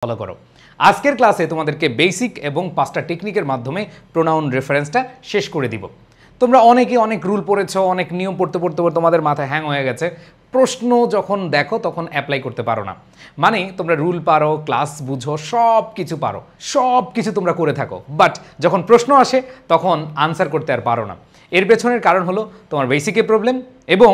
Follow করো। আজকের ক্লাসে তোমাদেরকে বেসিক এবং 5টা টেকনিকের মাধ্যমে প্রোনাউন রেফারেন্সটা শেষ করে দিব। তোমরা অনেকে অনেক রুল পড়েছো, অনেক নিয়ম পড়তে পড়তে তোমাদের মাথায় হ্যাং হয়ে গেছে। প্রশ্ন যখন দেখো তখন অ্যাপ্লাই করতে পারো না। মানে তোমরা রুল পারো, ক্লাস বুঝো, সব কিছু পারো, সব কিছু তোমরা করে থাকো, বাট যখন প্রশ্ন আসে তখন আনসার করতে আর পারো না। এর পেছনের কারণ হলো তোমার বেসিকে প্রবলেম এবং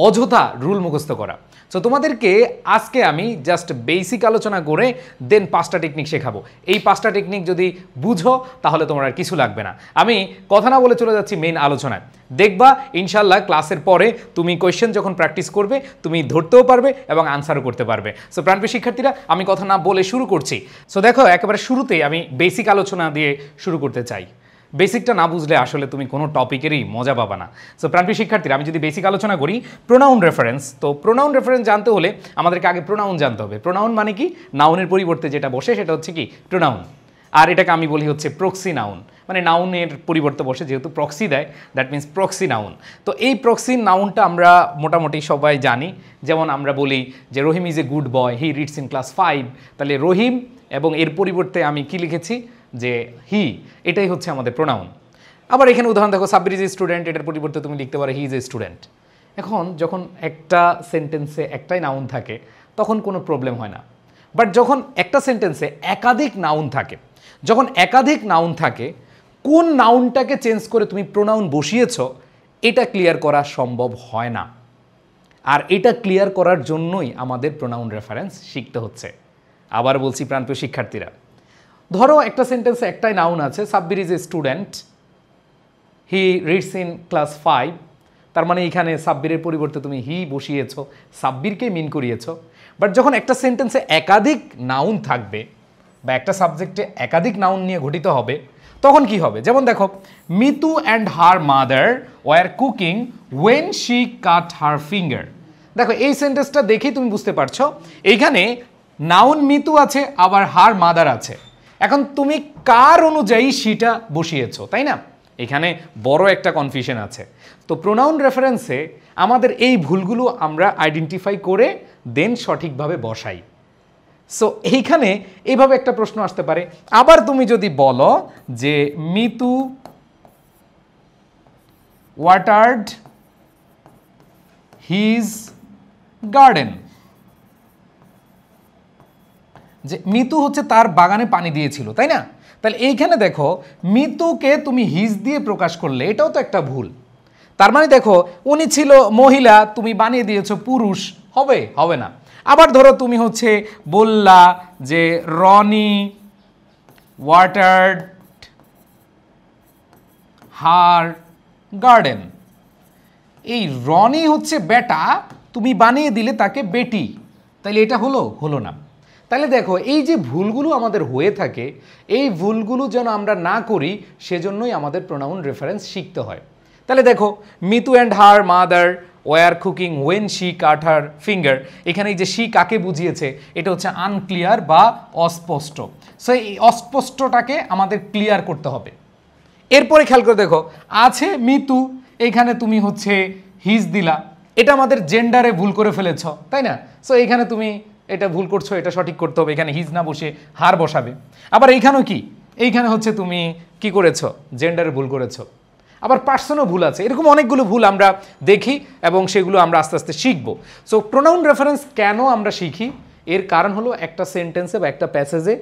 অযথা রুল মুখস্থ করা। সো তোমাদেরকে আজকে আমি জাস্ট বেসিক আলোচনা করে দেন 5টা টেকনিক শেখাবো। এই 5টা টেকনিক যদি বুঝো তাহলে তোমার আর কিছু লাগবে না। আমি কথা না বলে চলে যাচ্ছি মেইন আলোচনায়। দেখবা ইনশাল্লাহ ক্লাসের পরে তুমি কোয়েশ্চেন যখন প্র্যাকটিস করবে তুমি ধরতেও পারবে এবং আনসারও করতে পারবে। সো প্রাণপ্রিয় শিক্ষার্থীরা, আমি কথা না বলে শুরু করছি। সো দেখো, একেবারে শুরুতেই আমি বেসিক আলোচনা দিয়ে শুরু করতে চাই। বেসিকটা না বুঝলে আসলে তুমি কোনো টপিকেরই মজা পাবা না। সো প্রাণপ্রিয় শিক্ষার্থীরা, আমি যদি বেসিক আলোচনা করি প্রোনাউন রেফারেন্স, তো প্রোনাউন রেফারেন্স জানতে হলে আমাদেরকে আগে প্রোনাউন জানতে হবে। প্রোনাউন মানে কি? নাউনের পরিবর্তে যেটা বসে সেটা হচ্ছে কি? প্রোনাউন। আর এটাকে আমি বলি হচ্ছে প্রক্সি নাউন, মানে নাউনের পরিবর্তে বসে যেহেতু প্রক্সি দেয়, দ্যাট মিনস প্রক্সি নাউন। তো এই প্রক্সি নাউনটা আমরা মোটামুটি সবাই জানি। যেমন আমরা বলি যে Rahim is a good boy, he reads in class 5। তাহলে রহিম এবং এর পরিবর্তে আমি কি লিখেছি যে হি, এটাই হচ্ছে আমাদের প্রোনাউন। আবার এখানে উদাহরণ দেখো, সাব্বির ইজ এ স্টুডেন্ট, এটার পরিবর্তে তুমি লিখতে পারো হি ইজ এ স্টুডেন্ট। এখন যখন একটা সেন্টেন্সে একটাই নাউন থাকে তখন কোনো প্রবলেম হয় না, বাট যখন একটা সেন্টেন্সে একাধিক নাউন থাকে, যখন একাধিক নাউন থাকে, কোন নাউনটাকে চেঞ্জ করে তুমি প্রোনাউন বসিয়েছ এটা ক্লিয়ার করা সম্ভব হয় না। আর এটা ক্লিয়ার করার জন্যই আমাদের প্রোনাউন রেফারেন্স শিখতে হচ্ছে। আবার বলছি প্রাণপ্রিয় শিক্ষার্থীরা, ধরো একটা সেন্টেন্সে একটাই নাউন আছে, Sabbir is a student, he reads in class 5। তার মানে এখানে সাব্বিরের পরিবর্তে তুমি হি বসিয়েছো, সাব্বিরকে মিন করিয়েছো। বাট যখন একটা সেন্টেন্সে একাধিক নাউন থাকবে বা একটা সাবজেক্টে একাধিক নাউন নিয়ে গঠিত হবে তখন কি হবে? যেমন দেখো, Mitu and her mother were cooking when she cut her finger. দেখো এই সেন্টেন্সটা দেখেই তুমি বুঝতে পারছো এইখানে নাউন মিতু আছে, আবার হার মাদার আছে। এখন তুমি কার অনুযায়ী সেটা বসিয়েছো, তাই না? এখানে বড় একটা কনফিউশন আছে। তো প্রোনাউন রেফারেন্সে আমাদের এই ভুলগুলো আমরা আইডেন্টিফাই করে দেন সঠিকভাবে বসাই। সো এইখানে এইভাবে একটা প্রশ্ন আসতে পারে। আবার তুমি যদি বলো যে মিতু ওয়াটার্ড হিজ গার্ডেন, যে মিতু হচ্ছে তার বাগানে পানি দিয়েছিল, তাই না? তাহলে এইখানে দেখো মিতুকে তুমি হিজ দিয়ে প্রকাশ করলে এটাও তো একটা ভুল। তার মানে দেখো উনি ছিল মহিলা, তুমি বানিয়ে দিয়েছো পুরুষ, হবে? হবে না। আবার ধরো তুমি হচ্ছে বললা যে রনি ওয়াটার্ড হার গার্ডেন। এই রনি হচ্ছে বেটা, তুমি বানিয়ে দিলে তাকে বেটি, তাইলে এটা হলো? হলো না। তাহলে দেখো এই যে ভুলগুলো আমাদের হয়ে থাকে, এই ভুলগুলো যেন আমরা না করি সেজন্যই আমাদের প্রোনাউন রেফারেন্স শিখতে হয়। তাহলে দেখো, Mitu and her mother were cooking when she cut her finger, এখানে এই যে শি কাকে বুঝিয়েছে এটা হচ্ছে আনক্লিয়ার বা অস্পষ্ট। সো এই অস্পষ্টটাকে আমাদের ক্লিয়ার করতে হবে। এরপরে খেয়াল করে দেখো, আছে মিতু, এইখানে তুমি হচ্ছে হিজ দিলা, এটা আমাদের জেন্ডারে ভুল করে ফেলেছ, তাই না? সো এইখানে তুমি এটা ভুল করছো, এটা সঠিক করতে হবে, এখানে হিজ না বসে হার বসাবে। আবার এইখানেও কি, এইখানে হচ্ছে তুমি কি করেছো? জেন্ডারে ভুল করেছো। আবার পার্সনও ভুল আছে। এরকম অনেকগুলো ভুল আমরা দেখি এবং সেগুলো আমরা আস্তে আস্তে শিখবো। সো প্রোনাউন রেফারেন্স কেন আমরা শিখি? এর কারণ হলো একটা সেন্টেন্সে বা একটা প্যাসেজে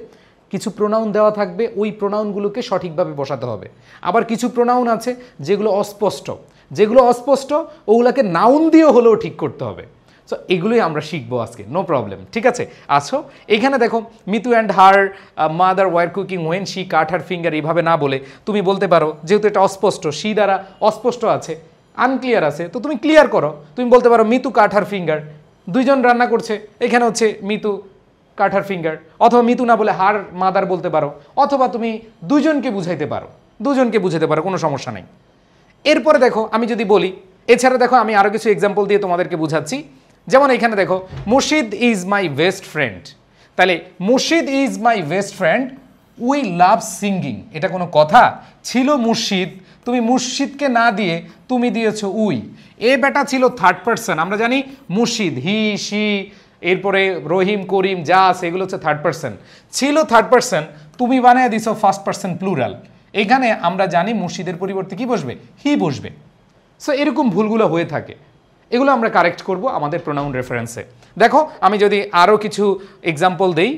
কিছু প্রোনাউন দেওয়া থাকবে, ওই প্রোনাউনগুলোকে সঠিকভাবে বসাতে হবে। আবার কিছু প্রোনাউন আছে যেগুলো অস্পষ্ট, যেগুলো অস্পষ্ট ওগুলোকে নাউন দিয়ে হলেও ঠিক করতে হবে। সো এগুলোই আমরা শিখবো আজকে, নো প্রবলেম। ঠিক আছে, আছো এখানে দেখো Mitu and her mother were cooking when she cut her finger, এইভাবে না বলে তুমি বলতে পারো, যেহেতু এটা অস্পষ্ট, শি দ্বারা অস্পষ্ট আছে, আনক্লিয়ার আছে, তো তুমি ক্লিয়ার করো। তুমি বলতে পারো মিতু কাট হার ফিঙ্গার, দুইজন রান্না করছে, এখানে হচ্ছে মিতু কাট হার ফিঙ্গার, অথবা মিতু না বলে হার মাদার বলতে পারো, অথবা তুমি দুজনকে বুঝাইতে পারো, দুজনকে বুঝাতে পারো, কোনো সমস্যা নেই। এরপরে দেখো আমি যদি বলি, এছাড়া দেখো আমি আরও কিছু এক্সাম্পল দিয়ে তোমাদেরকে বুঝাচ্ছি। যেমন এখানে দেখো, মুর্শিদ ইজ মাই বেস্ট ফ্রেন্ড। তাহলে মুর্শিদ is my best friend, we love singing, এটা কোনো কথা? ছিল মুর্শিদ, তুমি মুর্শিদকে না দিয়ে তুমি দিয়েছো উই। এ বেটা ছিল থার্ড পারসন, আমরা জানি মুর্শিদ হি শি এরপরে রহিম করিম যা আছে এগুলো হচ্ছে থার্ড পার্সন, ছিল থার্ড পার্সন, তুমি বানিয়ে দিছো ফার্স্ট পার্সন প্লুরাল। এখানে আমরা জানি মুর্শিদের পরিবর্তে কি বসবে, হি বসবে। সো এরকম ভুলগুলো হয়ে থাকে, এগুলো আমরা কারেক্ট করব আমাদের প্রোনাউন রেফারেন্সে। দেখো আমি যদি আরও কিছু এক্সাম্পল দেই,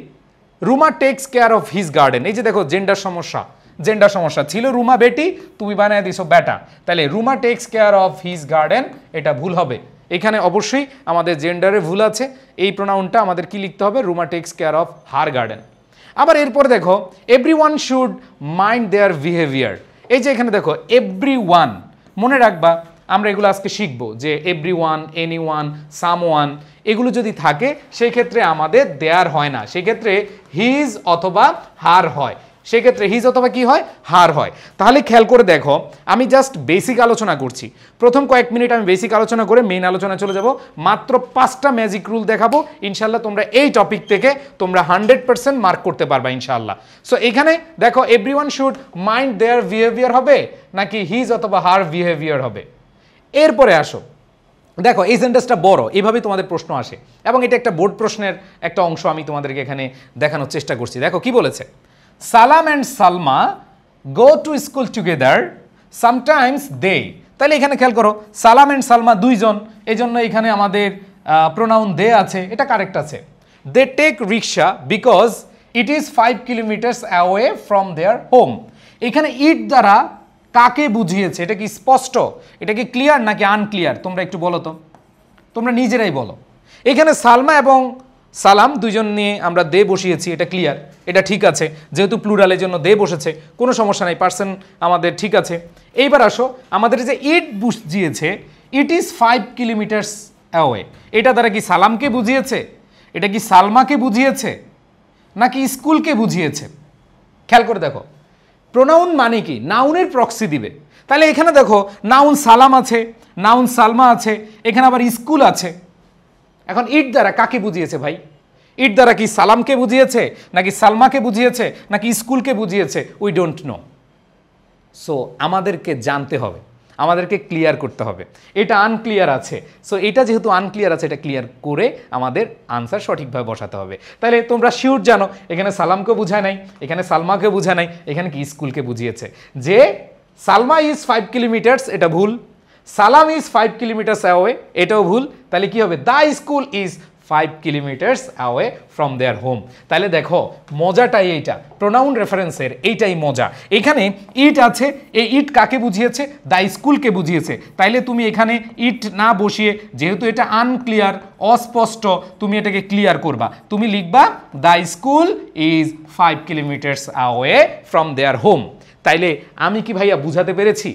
Ruma text care of his garden, এই যে দেখো জেন্ডার সমস্যা, জেন্ডার সমস্যা ছিল রুমা বেটি, তুমি বানিয়ে দিছো বেটা, তাহলে Ruma text care of his garden এটা ভুল হবে। এখানে অবশ্যই আমাদের জেন্ডারে ভুল আছে, এই প্রোনাউনটা আমাদের কি লিখতে হবে, Ruma text care of her garden. আবার এরপর দেখো everyone should mind there behaviour, এই যে এখানে দেখো এভরিওয়ান, মনে রাখবা আমরা এগুলো আজকে শিখবো যে এভরিওয়ান, এনিওয়ান, সামওয়ান এগুলো যদি থাকে সেই ক্ষেত্রে আমাদের দেয়ার হয় না, সেক্ষেত্রে হিজ অথবা হার হয়, সেক্ষেত্রে হিজ অথবা কি হয়, হার হয়। তাহলে খেয়াল করে দেখো আমি জাস্ট বেসিক আলোচনা করছি, প্রথম কয়েক মিনিট আমি বেসিক আলোচনা করে মেইন আলোচনা চলে যাব, মাত্র 5টা ম্যাজিক রুল দেখাবো, ইনশাল্লাহ তোমরা এই টপিক থেকে তোমরা 100% মার্ক করতে পারবা ইনশাল্লাহ। সো এখানে দেখো everyone should mind there behaviour হবে নাকি হিজ অথবা হার বিহেভিয়ার হবে। এরপরে আসো দেখো এই সেন্টেন্সটা বড়, এইভাবে তোমাদের প্রশ্ন আসে এবং এটা একটা বোর্ড প্রশ্নের একটা অংশ আমি তোমাদেরকে এখানে দেখানোর চেষ্টা করছি। দেখো কি বলেছে, Salam and Salma go to school together sometimes they, তাহলে এখানে খেয়াল করো সালাম অ্যান্ড সালমা দুইজন, এই জন্য এখানে আমাদের প্রোনাউন দে আছে, এটা কারেক্ট আছে। They take rickshaw because it is 5 kilometres away from their home, এখানে ইট দ্বারা কাকে বুঝিয়েছে, এটা কি স্পষ্ট, এটা কি ক্লিয়ার নাকি আনক্লিয়ার, তোমরা একটু বলো তো, তোমরা নিজেরাই বলো। এখানে সালমা এবং সালাম দুইজন নিয়ে আমরা দে বসিয়েছি, এটা ক্লিয়ার, এটা ঠিক আছে, যেহেতু প্লুরালের জন্য দে বসেছে কোনো সমস্যা নাই, পার্সন আমাদের ঠিক আছে। এইবার আসো আমাদের যে ইট বুঝিয়েছে, ইট ইজ 5 কিলোমিটার্স অ্যাওয়ে, এটা দ্বারা কি সালামকে বুঝিয়েছে, এটা কি সালমাকে বুঝিয়েছে নাকি স্কুলকে বুঝিয়েছে? খেয়াল করে দেখো প্রোনাউন মানে কি, নাউনের প্রক্সি দিবে, তাহলে এখানে দেখো নাউন সালাম আছে, নাউন সালমা আছে, এখানে আবার স্কুল আছে। এখন ইট দ্বারা কাকে বুঝিয়েছে ভাই, ইট দ্বারা কি সালামকে বুঝিয়েছে নাকি সালমাকে বুঝিয়েছে নাকি স্কুলকে বুঝিয়েছে, উই ডোন্ট নো। সো আমাদেরকে জানতে হবে, আমাদেরকে ক্লিয়ার করতে হবে, এটা আনক্লিয়ার আছে। সো এটা যেহেতু আনক্লিয়ার আছে, এটা ক্লিয়ার করে আমাদের আনসার সঠিকভাবে বসাতে হবে। তাহলে তোমরা শিওর জানো এখানে সালামকে বোঝায় নাই, এখানে সালমাকে বোঝায় নাই, এখানে কি স্কুলকে বুঝিয়েছে। যে সালমা ইজ 5 কিলোমিটার্স এটা ভুল, সালাম ইজ 5 কিলোমিটার্স অ্যাওয়ে এটাও ভুল, তাহলে কি হবে, the school is 5 kilometres away from their home. তাহলে দেখো মজাটাই এইটা, প্রোনাউন রেফারেন্সের এইটাই মজা। এখানে ইট আছে, এই ইট কাকে বুঝিয়েছে, দ্য স্কুলকে বুঝিয়েছে, তাইলে তুমি এখানে ইট না বসিয়ে, যেহেতু এটা আনক্লিয়ার অস্পষ্ট, তুমি এটাকে ক্লিয়ার করবা, তুমি লিখবা the school is 5 kilometres away from their home. তাইলে আমি কি ভাইয়া বুঝাতে পেরেছি?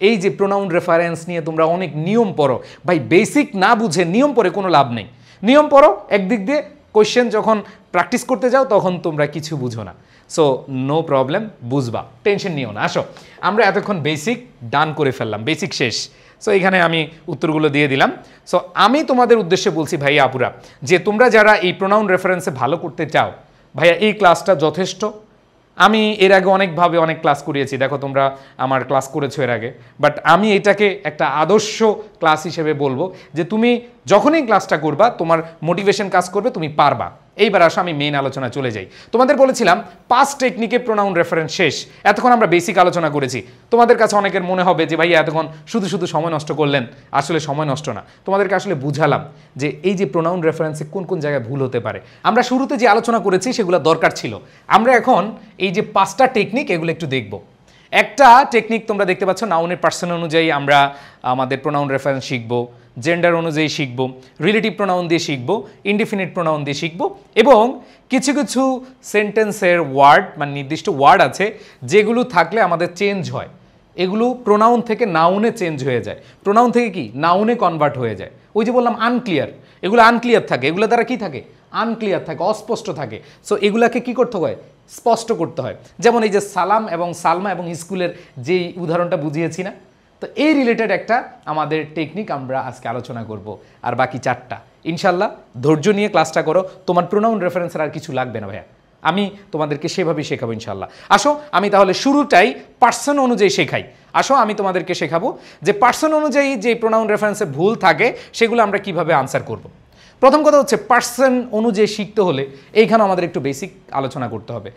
এই যে প্রোনাউন রেফারেন্স নিয়ে তোমরা অনেক নিয়ম পড়ো ভাই, বেসিক না বুঝে নিয়ম পড়ে কোনো লাভ নেই। নিয়ম পড়ো, একদিক দিয়ে কোয়েশ্চেন যখন প্র্যাকটিস করতে যাও তখন তোমরা কিছু বুঝো না। সো নো প্রবলেম, বুঝবা, টেনশন নিও না। আসো আমরা এতক্ষণ বেসিক ডান করে ফেললাম, বেসিক শেষ। সো এখানে আমি উত্তরগুলো দিয়ে দিলাম। সো আমি তোমাদের উদ্দেশ্যে বলছি ভাইয়া আপুরা, যে তোমরা যারা এই প্রোনাউন রেফারেন্সে ভালো করতে চাও ভাইয়া এই ক্লাসটা যথেষ্ট। আমি এর আগে অনেকভাবে অনেক ক্লাস করিয়েছি, দেখো তোমরা আমার ক্লাস করেছো এর আগে, বাট আমি এটাকে একটা আদর্শ ক্লাস হিসেবে বলবো যে তুমি যখনই ক্লাসটা করবা তোমার মোটিভেশন কাজ করবে, তুমি পারবা। এইবার আসো আমি মেইন আলোচনা চলে যাই। তোমাদের বলেছিলাম 5 টেকনিকে প্রোনাউন রেফারেন্স শেষ, এতক্ষণ আমরা বেসিক আলোচনা করেছি। তোমাদের কাছে অনেকের মনে হবে যে ভাইয়া এতক্ষণ শুধু শুধু সময় নষ্ট করলেন, আসলে সময় নষ্ট না, তোমাদেরকে আসলে বুঝালাম যে এই যে প্রোনাউন রেফারেন্সে কোন কোন জায়গায় ভুল হতে পারে। আমরা শুরুতে যে আলোচনা করেছি সেগুলো দরকার ছিল, আমরা এখন এই যে 5টা টেকনিক এগুলো একটু দেখব। একটা টেকনিক তোমরা দেখতে পাচ্ছ, নাউনের পার্সন অনুযায়ী আমরা আমাদের প্রোনাউন রেফারেন্স শিখবো, জেন্ডার অনুযায়ী শিখবো, রিলেটিভ প্রোনাউন দিয়ে শিখবো, ইনডিফিনিট প্রোনাউন দিয়ে শিখবো, এবং কিছু কিছু সেন্টেন্সের ওয়ার্ড মানে নির্দিষ্ট ওয়ার্ড আছে যেগুলো থাকলে আমাদের চেঞ্জ হয়, এগুলো প্রোনাউন থেকে নাউনে চেঞ্জ হয়ে যায়, প্রোনাউন থেকে কি নাউনে কনভার্ট হয়ে যায়। ওই যে বললাম আনক্লিয়ার, এগুলো আনক্লিয়ার থাকে, এগুলো দ্বারা কি থাকে, আনক্লিয়ার থাকে, অস্পষ্ট থাকে। সো এগুলাকে কি করতে হয়, স্পষ্ট করতে হয়। যেমন এই যে সালাম এবং সালমা এবং স্কুলের যেই উদাহরণটা বুঝিয়েছি না, তো এই রিলেটেড একটা আমাদের টেকনিক আমরা আজকে আলোচনা করব। আর বাকি 4টা ইনশাল্লাহ ধৈর্য নিয়ে ক্লাসটা করো, তোমার প্রোনাউন রেফারেন্সের আর কিছু লাগবে না ভাইয়া, আমি তোমাদেরকে সেভাবেই শেখাবো ইনশাল্লাহ। আসো আমি তাহলে শুরুটাই পার্সন অনুযায়ী শেখাই। আসো আমি তোমাদেরকে শেখাবো যে পার্সন অনুযায়ী যে প্রোনাউন রেফারেন্সে ভুল থাকে সেগুলো আমরা কিভাবে আনসার করব। প্রথম কথা হচ্ছে পার্সন অনুযায়ী শিখতে হলে এইখানে আমাদের একটু বেসিক আলোচনা করতে হবে।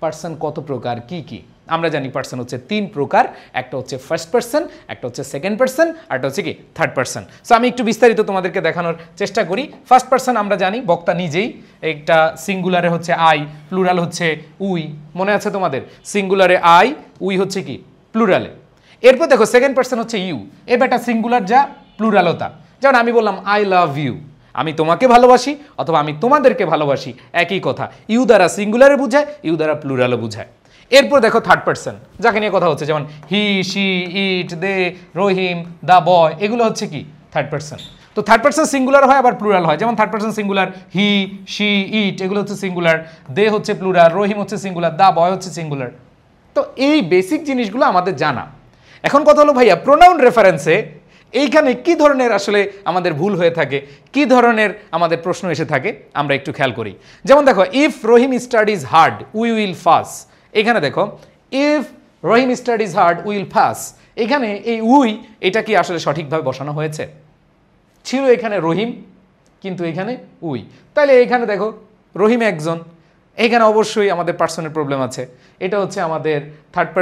পার্সন কত প্রকার, কি কি? আমরা জানি পার্সন হচ্ছে 3 প্রকার, একটা হচ্ছে ফার্স্ট পার্সন, একটা হচ্ছে সেকেন্ড পার্সন, আর একটা হচ্ছে কি থার্ড পার্সন। সো আমি একটু বিস্তারিত তোমাদেরকে দেখানোর চেষ্টা করি। ফার্স্ট পার্সন আমরা জানি বক্তা নিজেই, একটা সিঙ্গুলারে হচ্ছে আই, প্লুরাল হচ্ছে উই, মনে আছে তোমাদের? সিঙ্গুলারে আই, উই হচ্ছে কি প্লুরালে। এরপর দেখো সেকেন্ড পার্সন হচ্ছে ইউ, এ বেটা সিঙ্গুলার যা, প্লুরালতা। যেমন আমি বললাম আই লাভ ইউ, আমি তোমাকে ভালোবাসি অথবা আমি তোমাদেরকে ভালোবাসি, একই কথা। ইউ দ্বারা সিঙ্গুলারে বুঝায়, ইউ দ্বারা প্লুরালও বুঝায়। এরপর দেখো থার্ড পার্সন, যাকে নিয়ে কথা হচ্ছে, যেমন হি, she, it, they, Rahim, the boy, এগুলো হচ্ছে কি থার্ড পার্সন। তো থার্ড পার্সন সিঙ্গুলার হয় আবার প্লুরাল হয়, যেমন third person singular he, she, it, এগুলো হচ্ছে সিঙ্গুলার, দে হচ্ছে প্লুরাল, রহিম হচ্ছে সিঙ্গুলার, দ্য বয় হচ্ছে সিঙ্গুলার। তো এই বেসিক জিনিসগুলো আমাদের জানা। এখন কথা হলো ভাইয়া, প্রোনাউন রেফারেন্সে এইখানে কি ধরনের আসলে আমাদের ভুল হয়ে থাকে, কি ধরনের আমাদের প্রশ্ন এসে থাকে, আমরা একটু খেয়াল করি। যেমন দেখো, if Rahim studies hard we will pass. এখানে দেখো if Rahim studies hard will pass, এখানে এই উই, এটা কি আসলে সঠিকভাবে বসানো হয়েছে? ছিল এখানে রহিম, কিন্তু এখানে উই। তাহলে এখানে দেখো রহিম একজন, এখানে অবশ্যই আমাদের পার্সনের প্রবলেম আছে। এটা হচ্ছে আমাদের third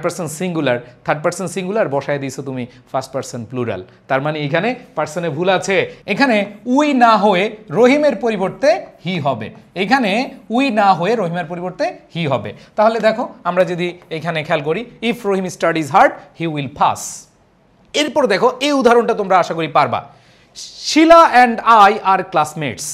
person singular, third person singular বসায় দিয়েছো তুমি ফার্স্ট পার্সন প্লুরাল, তার মানে এখানে পার্সনে ভুল আছে। এখানে উই না হয়ে রহিমের পরিবর্তে হি হবে, এখানে উই না হয়ে রহিমের পরিবর্তে হি হবে। তাহলে দেখো আমরা যদি এখানে খেয়াল করি, if Rahim studies hard he will pass. এরপর দেখো এই উদাহরণটা তোমরা আশা করি পারবা। Shila and I are classmates,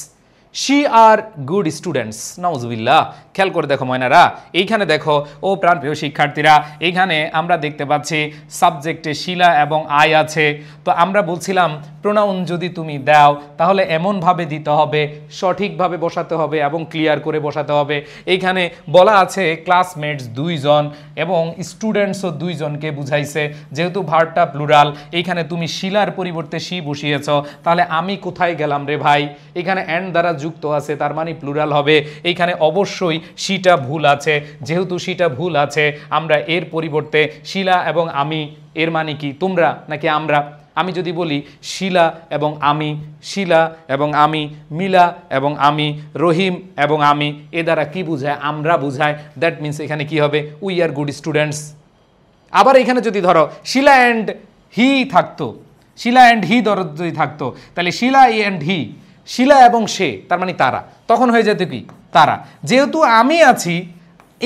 she are good students. নাউজুবিল্লাহ, খেয়াল করে দেখো ময়নারা, এইখানে দেখো ও প্রাণপ্রিয় শিক্ষার্থীরা, এইখানে আমরা দেখতে পাচ্ছি সাবজেক্টে শিলা এবং আই আছে। তো আমরা বলছিলাম প্রোনাউন যদি তুমি দাও তাহলে এমনভাবে দিতে হবে, সঠিকভাবে বসাতে হবে এবং ক্লিয়ার করে বসাতে হবে। এইখানে বলা আছে ক্লাসমেটস 2 জন এবং স্টুডেন্টসও 2 জনকে বুঝাইছে, যেহেতু ভার্বটা প্লুরাল, এইখানে তুমি শিলার পরিবর্তে শি বসিয়েছ, তাহলে আমি কোথায় গেলাম রে ভাই? এখানে অ্যান্ড দ্বারা যুক্ত আছে, তার মানে প্লুরাল হবে। এইখানে অবশ্যই শিটা ভুল আছে, যেহেতু শিটা ভুল আছে আমরা এর পরিবর্তে শিলা এবং আমি, এর মানে কি তোমরা নাকি আমরা? আমি যদি বলি শিলা এবং আমি, শিলা এবং আমি, মিলা এবং আমি, রহিম এবং আমি, এ দ্বারা কি বুঝায়? আমরা বুঝায়। দ্যাট মিনস এখানে কি হবে? We are good students. আবার এখানে যদি ধরো শিলা অ্যান্ড হি থাকতো, শিলা অ্যান্ড হি ধরো যদি থাকতো, তাহলে শিলা অ্যান্ড হি, শিলা এবং সে, তার মানে তারা, তখন হয়ে যেত কি তারা। যেহেতু আমি আছি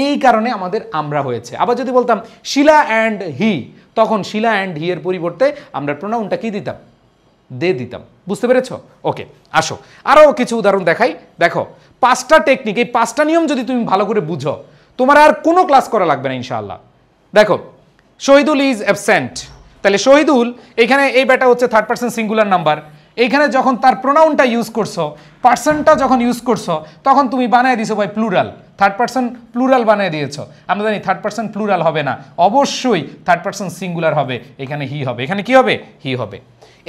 এই কারণে আমাদের আমরা হয়েছে। আবার যদি বলতাম শিলা অ্যান্ড হি, তখন শিলা অ্যান্ড হি এর পরিবর্তে আমরা প্রোনাউনটা কি দিতাম? দে দিতাম। বুঝতে পেরেছ? ওকে, আসো আরও কিছু উদাহরণ দেখাই। দেখো 5টা টেকনিক, এই 5টা নিয়ম যদি তুমি ভালো করে বুঝো, তোমার আর কোনো ক্লাস করা লাগবে না ইনশাআল্লাহ। দেখো শহীদুল ইজ অ্যাবসেন্ট, তাহলে শহীদুল, এখানে এই বেটা হচ্ছে থার্ড পার্সন সিঙ্গুলার নাম্বার। এইখানে যখন তার প্রোনাউনটা ইউজ করছো, পার্সনটা যখন ইউজ করছো, তখন তুমি বানিয়ে দিছো ভাই প্লুরাল, থার্ড পার্সন প্লুরাল বানিয়ে দিয়েছো। আমরা জানি থার্ড পার্সন প্লুরাল হবে না, অবশ্যই থার্ড পার্সন সিঙ্গুলার হবে, এখানে হি হবে। এখানে কি হবে? হি হবে।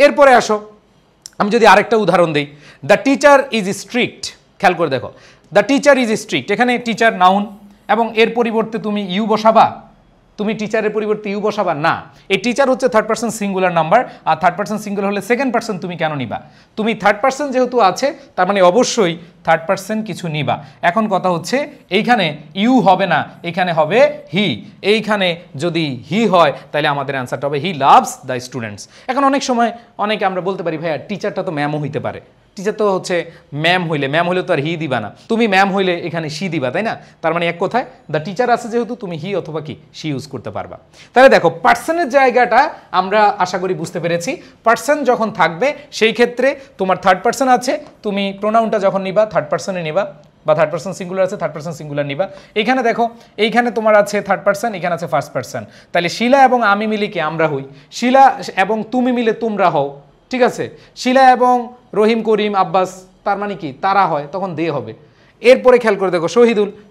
এরপরে আসো, আমি যদি আরেকটা উদাহরণ দিই, দ্য টিচার ইজ স্ট্রিক্ট। খেয়াল করে দেখো, দ্য টিচার ইজ স্ট্রিক্ট, এখানে টিচার নাউন এবং এর পরিবর্তে তুমি ইউ বসাবা? তুমি টিচারের পরিবর্তে ইউ বসাবা না। এই টিচার হচ্ছে থার্ড পার্সন সিঙ্গুলার নাম্বার, আর থার্ড পার্সন সিঙ্গুলার হলে সেকেন্ড পার্সন তুমি কেন নিবা? তুমি থার্ড পার্সন যেহেতু আছে, তার মানে অবশ্যই থার্ড পার্সন কিছু নিবা। এখন কথা হচ্ছে এইখানে ইউ হবে না, এখানে হবে হি। এইখানে যদি হি হয় তাহলে আমাদের অ্যান্সারটা হবে হি লাভস দ্য স্টুডেন্টস। এখন অনেক সময় অনেকে আমরা বলতে পারি ভাইয়া টিচারটা তো ম্যামও হইতে পারে, টিচার তো হচ্ছে ম্যাম হইলে তো আর হি দিবা না, তুমি ম্যাম হইলে এখানে শি দিবা, তাই না? তার মানে এক কথায় দ্য টিচার আছে যেহেতু, তুমি হি অথবা কি শি ইউজ করতে পারবা। তাহলে দেখো পার্সনের জায়গাটা আমরা আশা করি বুঝতে পেরেছি। পার্সন যখন থাকবে সেই ক্ষেত্রে তোমার থার্ড পার্সন আছে, তুমি প্রোনাউনটা যখন নিবা থার্ড পার্সনে নিবা, বা থার্ড পার্সন সিঙ্গুলার আছে থার্ড পার্সন সিঙ্গুলার নিবা। এইখানে দেখো এইখানে তোমার আছে থার্ড পার্সন, এখানে আছে ফার্স্ট পার্সন, তাহলে শিলা এবং আমি মিলে কি আমরা হই, শিলা এবং তুমি মিলে তোমরা হও, ঠিক আছে? শিলা এবং রহিম, করিম, আব্বাস, তার মানে কি তারা হয়, তখন দে হবে। এরপরে খেয়াল করে দেখো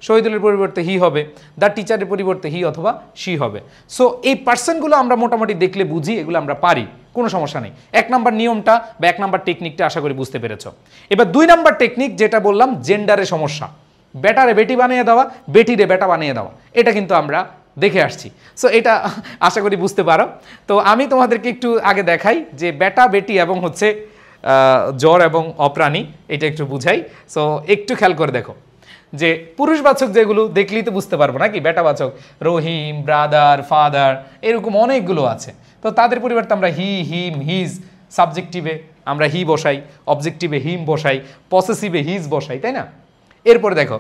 শহীদুলের পরিবর্তে হি হবে, দ্য টিচারের পরিবর্তে হি অথবা শি হবে। সো এই পার্সনগুলো আমরা মোটামুটি দেখলে বুঝি, এগুলো আমরা পারি, কোনো সমস্যা নেই। 1 নাম্বার নিয়মটা বা 1 নাম্বার টেকনিকটা আশা করি বুঝতে পেরেছো। এবার 2 নাম্বার টেকনিক, যেটা বললাম জেন্ডারের সমস্যা, বেটারে বেটি বানিয়ে দেওয়া, বেটিরে বেটা বানিয়ে দেওয়া, এটা কিন্তু আমরা দেখে আসছি। সো এটা আশা করি বুঝতে পারো। তো আমি তোমাদেরকে একটু আগে দেখাই যে বেটা বেটি এবং হচ্ছে জ্বর এবং অপ্রাণী, এটা একটু বুঝাই। সো একটু খেয়াল করে দেখো যে পুরুষবাচক যেগুলো দেখলেই তো বুঝতে পারবো নাকি, বেটাবাচক রহিম, ব্রাদার, ফাদার, এরকম অনেকগুলো আছে। তো তাদের পরিবর্তে আমরা হি, হিম, হিজ, সাবজেক্টিভে আমরা হি বসাই, অবজেক্টিভে হিম বসাই, পসেসিভে হিজ বসাই, তাই না? এরপরে দেখো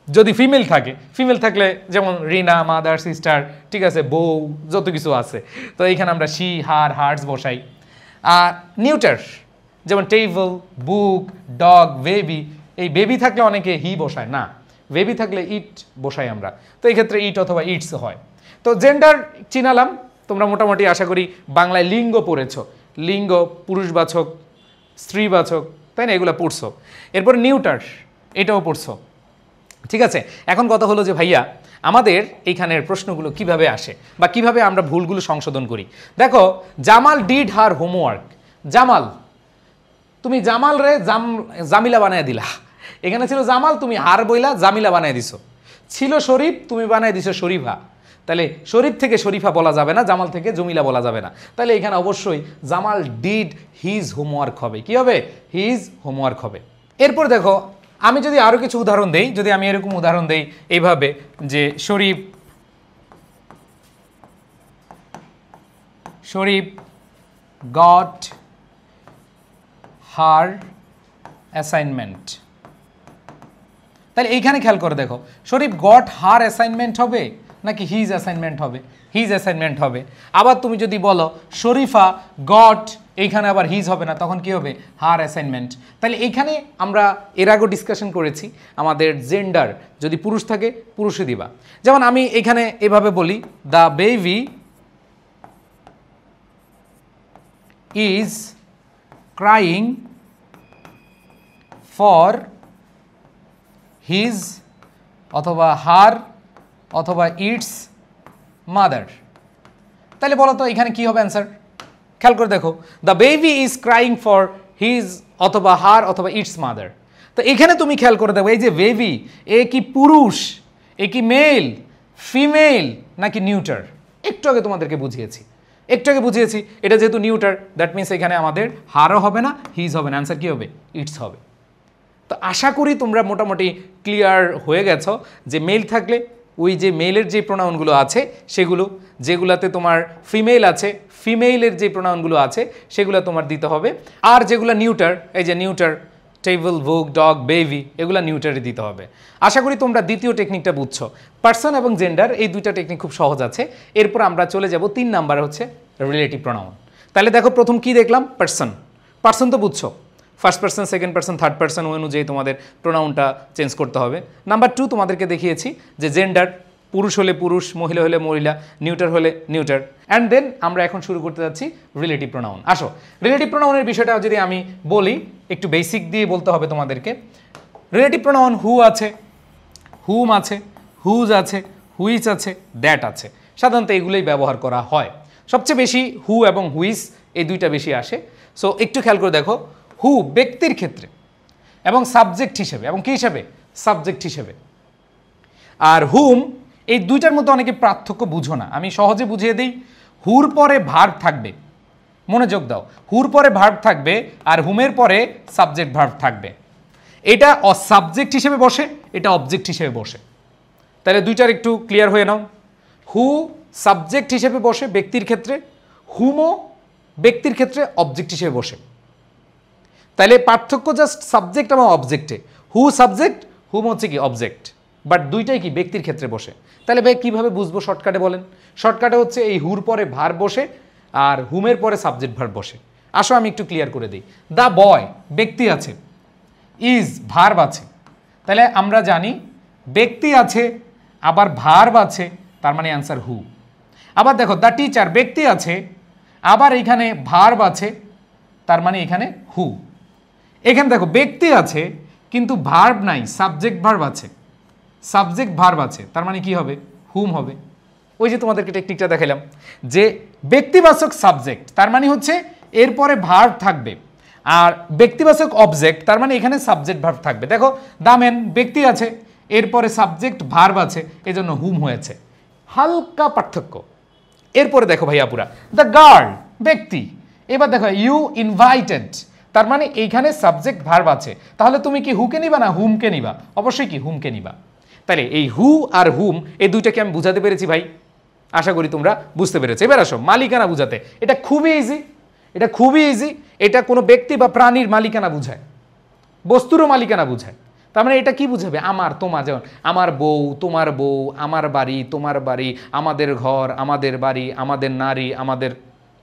যদি ফিমেল থাকে, ফিমেল থাকলে যেমন রিনা, মাদার, সিস্টার, ঠিক আছে, বউ, যত কিছু আছে, তো এইখানে আমরা শি, হার, হার্টস বসাই। আর নিউটার যেমন টেবল, বুক, ডগ, বেবি, এই বেবি থাকলে অনেকে হি বসায় না, বেবি থাকলে ইট বসাই আমরা, তো এই ক্ষেত্রে ইট অথবা ইটস হয়। তো জেন্ডার চিনালাম, তোমরা মোটামুটি আশা করি বাংলায় লিঙ্গ পড়েছ, লিঙ্গ পুরুষবাচক, স্ত্রীবাচক, তাই না, এগুলো পড়ছো। এরপর নিউটার, এটাও পড়ছো, ঠিক আছে। এখন কথা হলো যে ভাইয়া আমাদের এইখানের প্রশ্নগুলো কিভাবে আসে বা কিভাবে আমরা ভুলগুলো সংশোধন করি। দেখো Jamal did her homework, Jamal, তুমি জামাল রে জামিলা বানায় দিলা, এখানে ছিল জামাল, তুমি হার বইলা জামিলা বানায় দিছো। ছিল শরীফ, তুমি বানায় দিছো শরীফা, তাহলে শরীফ থেকে শরীফা বলা যাবে না, জামাল থেকে জমিলা বলা যাবে না, তাহলে এখানে অবশ্যই জামাল ডিড হিজ হোমওয়ার্ক হবে। কি হবে? হিজ হোমওয়ার্ক হবে। এরপর দেখো আমি যদি আরও কিছু উদাহরণ দেই, যদি আমি এরকম উদাহরণ দেই এইভাবে যে শরীফ গট হার অ্যাসাইনমেন্ট, তাহলে এইখানে খেয়াল করে দেখো শরীফ গট হার অ্যাসাইনমেন্ট হবে নাকি হিজ অ্যাসাইনমেন্ট হবে? হিজ অ্যাসাইনমেন্ট হবে। আবার তুমি যদি বলো শরীফা গট, এইখানে আবার হিজ হবে না, তখন কি হবে? হার অ্যাসাইনমেন্ট। তাহলে এইখানে আমরা এর আগেও ডিসকাশন করেছি আমাদের জেন্ডার যদি পুরুষ থাকে পুরুষে দিবা। যেমন আমি এখানে এভাবে বলি the baby is crying for his অথবা হার অথবা ইটস মাদার। তাহলে বলো তো এখানে কি হবে অ্যান্সার? খেয়াল করে দেখো the baby is crying for his অথবা হার অথবা ইটস মাদার। তো এখানে তুমি খেয়াল করে দেখো এই যে বেবি, এ কি পুরুষ, এ কি মেল, ফিমেল নাকি নিউটার? একটু আগে তোমাদেরকে বুঝিয়েছি, এটা যেহেতু নিউটার, দ্যাট মিনস এখানে আমাদের হারও হবে না, হিজ হবে না, অ্যান্সার কি হবে? ইটস হবে। তো আশা করি তোমরা মোটামুটি ক্লিয়ার হয়ে গেছো যে মেল থাকলে ওই যে মেলের যে প্রোনাউনগুলো আছে সেগুলো, যেগুলাতে তোমার ফিমেল আছে ফিমেলের যে প্রোনাউনগুলো আছে সেগুলো তোমার দিতে হবে। আর যেগুলো নিউটার, এই যে নিউটার টেবল, বুক, ডগ, বেবি, এগুলো নিউটারে দিতে হবে। আশা করি তোমরা দ্বিতীয় টেকনিকটা বুঝছো। পার্সন এবং জেন্ডার এই দুইটা টেকনিক খুব সহজ আছে। এরপর আমরা চলে যাব 3 নাম্বার হচ্ছে রিলেটিভ প্রোনাউন। তাহলে দেখো প্রথম কি দেখলাম? পার্সন। পার্সন তো বুঝছো, first person, second person, third person অনুযায়ী তোমাদের প্রোনাউনটা চেঞ্জ করতে হবে। নাম্বার 2 তোমাদেরকে দেখিয়েছি যে জেন্ডার, পুরুষ হলে পুরুষ, মহিলা হলে মহিলা, নিউটার হলে নিউটার। অ্যান্ড দেন আমরা এখন শুরু করতে যাচ্ছি রিলেটিভ প্রোনাউন। আসো রিলেটিভ প্রোনাউনের বিষয়টা যদি আমি বলি, একটু বেসিক দিয়ে বলতে হবে তোমাদেরকে। রিলেটিভ প্রোনাউন হু আছে, হুম আছে, হুজ আছে, হুইচ আছে, দ্যাট আছে। সাধারণত এগুলোই ব্যবহার করা হয়। সবচেয়ে বেশি হু এবং হুইস এই দুইটা বেশি আসে। সো একটু খেয়াল করে দেখো, হু ব্যক্তির ক্ষেত্রে এবং সাবজেক্ট হিসেবে, এবং কী হিসেবে? সাবজেক্ট হিসেবে। আর হুম, এই দুইটার মধ্যে অনেকে পার্থক্য বুঝো না, আমি সহজে বুঝিয়ে দিই। হুর পরে ভার্ব থাকবে, মনোযোগ দাও, হুর পরে ভার্ব থাকবে আর হুমের পরে সাবজেক্ট ভার্ব থাকবে। এটা সাবজেক্ট হিসেবে বসে, এটা অবজেক্ট হিসেবে বসে। তাহলে দুইটার একটু ক্লিয়ার হয়ে নাও। হু সাবজেক্ট হিসেবে বসে ব্যক্তির ক্ষেত্রে, হুমও ব্যক্তির ক্ষেত্রে অবজেক্ট হিসেবে বসে। তাহলে পার্থক্য জাস্ট সাবজেক্ট এবং অবজেক্টে। হু সাবজেক্ট, হুম হচ্ছে কি অবজেক্ট, বাট দুইটাই কি ব্যক্তির ক্ষেত্রে বসে। তাহলে ভাই কীভাবে বুঝবো শর্টকাটে বলেন? শর্টকাটে হচ্ছে এই হুর পরে ভার্ব বসে আর হুমের পরে সাবজেক্ট ভার্ব বসে। আসো আমি একটু ক্লিয়ার করে দিই। দ্য বয় ব্যক্তি আছে, ইজ ভার্ব আছে, তাহলে আমরা জানি ব্যক্তি আছে আবার ভার্ব আছে, তার মানে অ্যান্সার হু। আবার দেখো দ্য টিচার ব্যক্তি আছে আবার এখানে ভার্ব আছে, তার মানে এখানে হু। এখানে দেখো ব্যক্তি আছে কিন্তু ভার্ব নাই, সাবজেক্ট ভার্ব আছে, সাবজেক্ট ভার্ব আছে, তার মানে কি হবে? হুম হবে। ওই যে তোমাদেরকে টেকনিকটা দেখালাম যে ব্যক্তিবাচক সাবজেক্ট, তার মানে হচ্ছে এরপরে ভার্ব থাকবে, আর ব্যক্তিবাচক অবজেক্ট, তার মানে এখানে সাবজেক্ট ভার্ব থাকবে। দেখো দ্য ম্যান ব্যক্তি আছে, এরপরে সাবজেক্ট ভার্ব আছে, এজন্য হুম হয়েছে। হালকা পার্থক্য। এরপরে দেখো ভাইয়া পুরা দ্য গার্ল ব্যক্তি, এবার দেখো ইউ ইনভাইটেড, তার মানে এইখানে সাবজেক্ট ভার্ব আছে, তাহলে তুমি কি হুকে নিবা না হুমকে নিবা? অবশ্যই কি হুমকে নিবা। তাহলে এই হু আর হুম এই দুইটাকে আমি বুঝাতে পেরেছি ভাই, আশা করি তোমরা বুঝতে পেরেছো। এবার আসো মালিকানা বুঝাতে, এটা খুবই ইজি, এটা খুবই ইজি। এটা কোনো ব্যক্তি বা প্রাণীর মালিকানা বুঝায়, বস্তুরও মালিকানা বুঝায়। তার মানে এটা কি বুঝাবে? আমার তোমার, যেমন আমার বউ তোমার বউ, আমার বাড়ি তোমার বাড়ি, আমাদের ঘর আমাদের বাড়ি, আমাদের নারী আমাদের,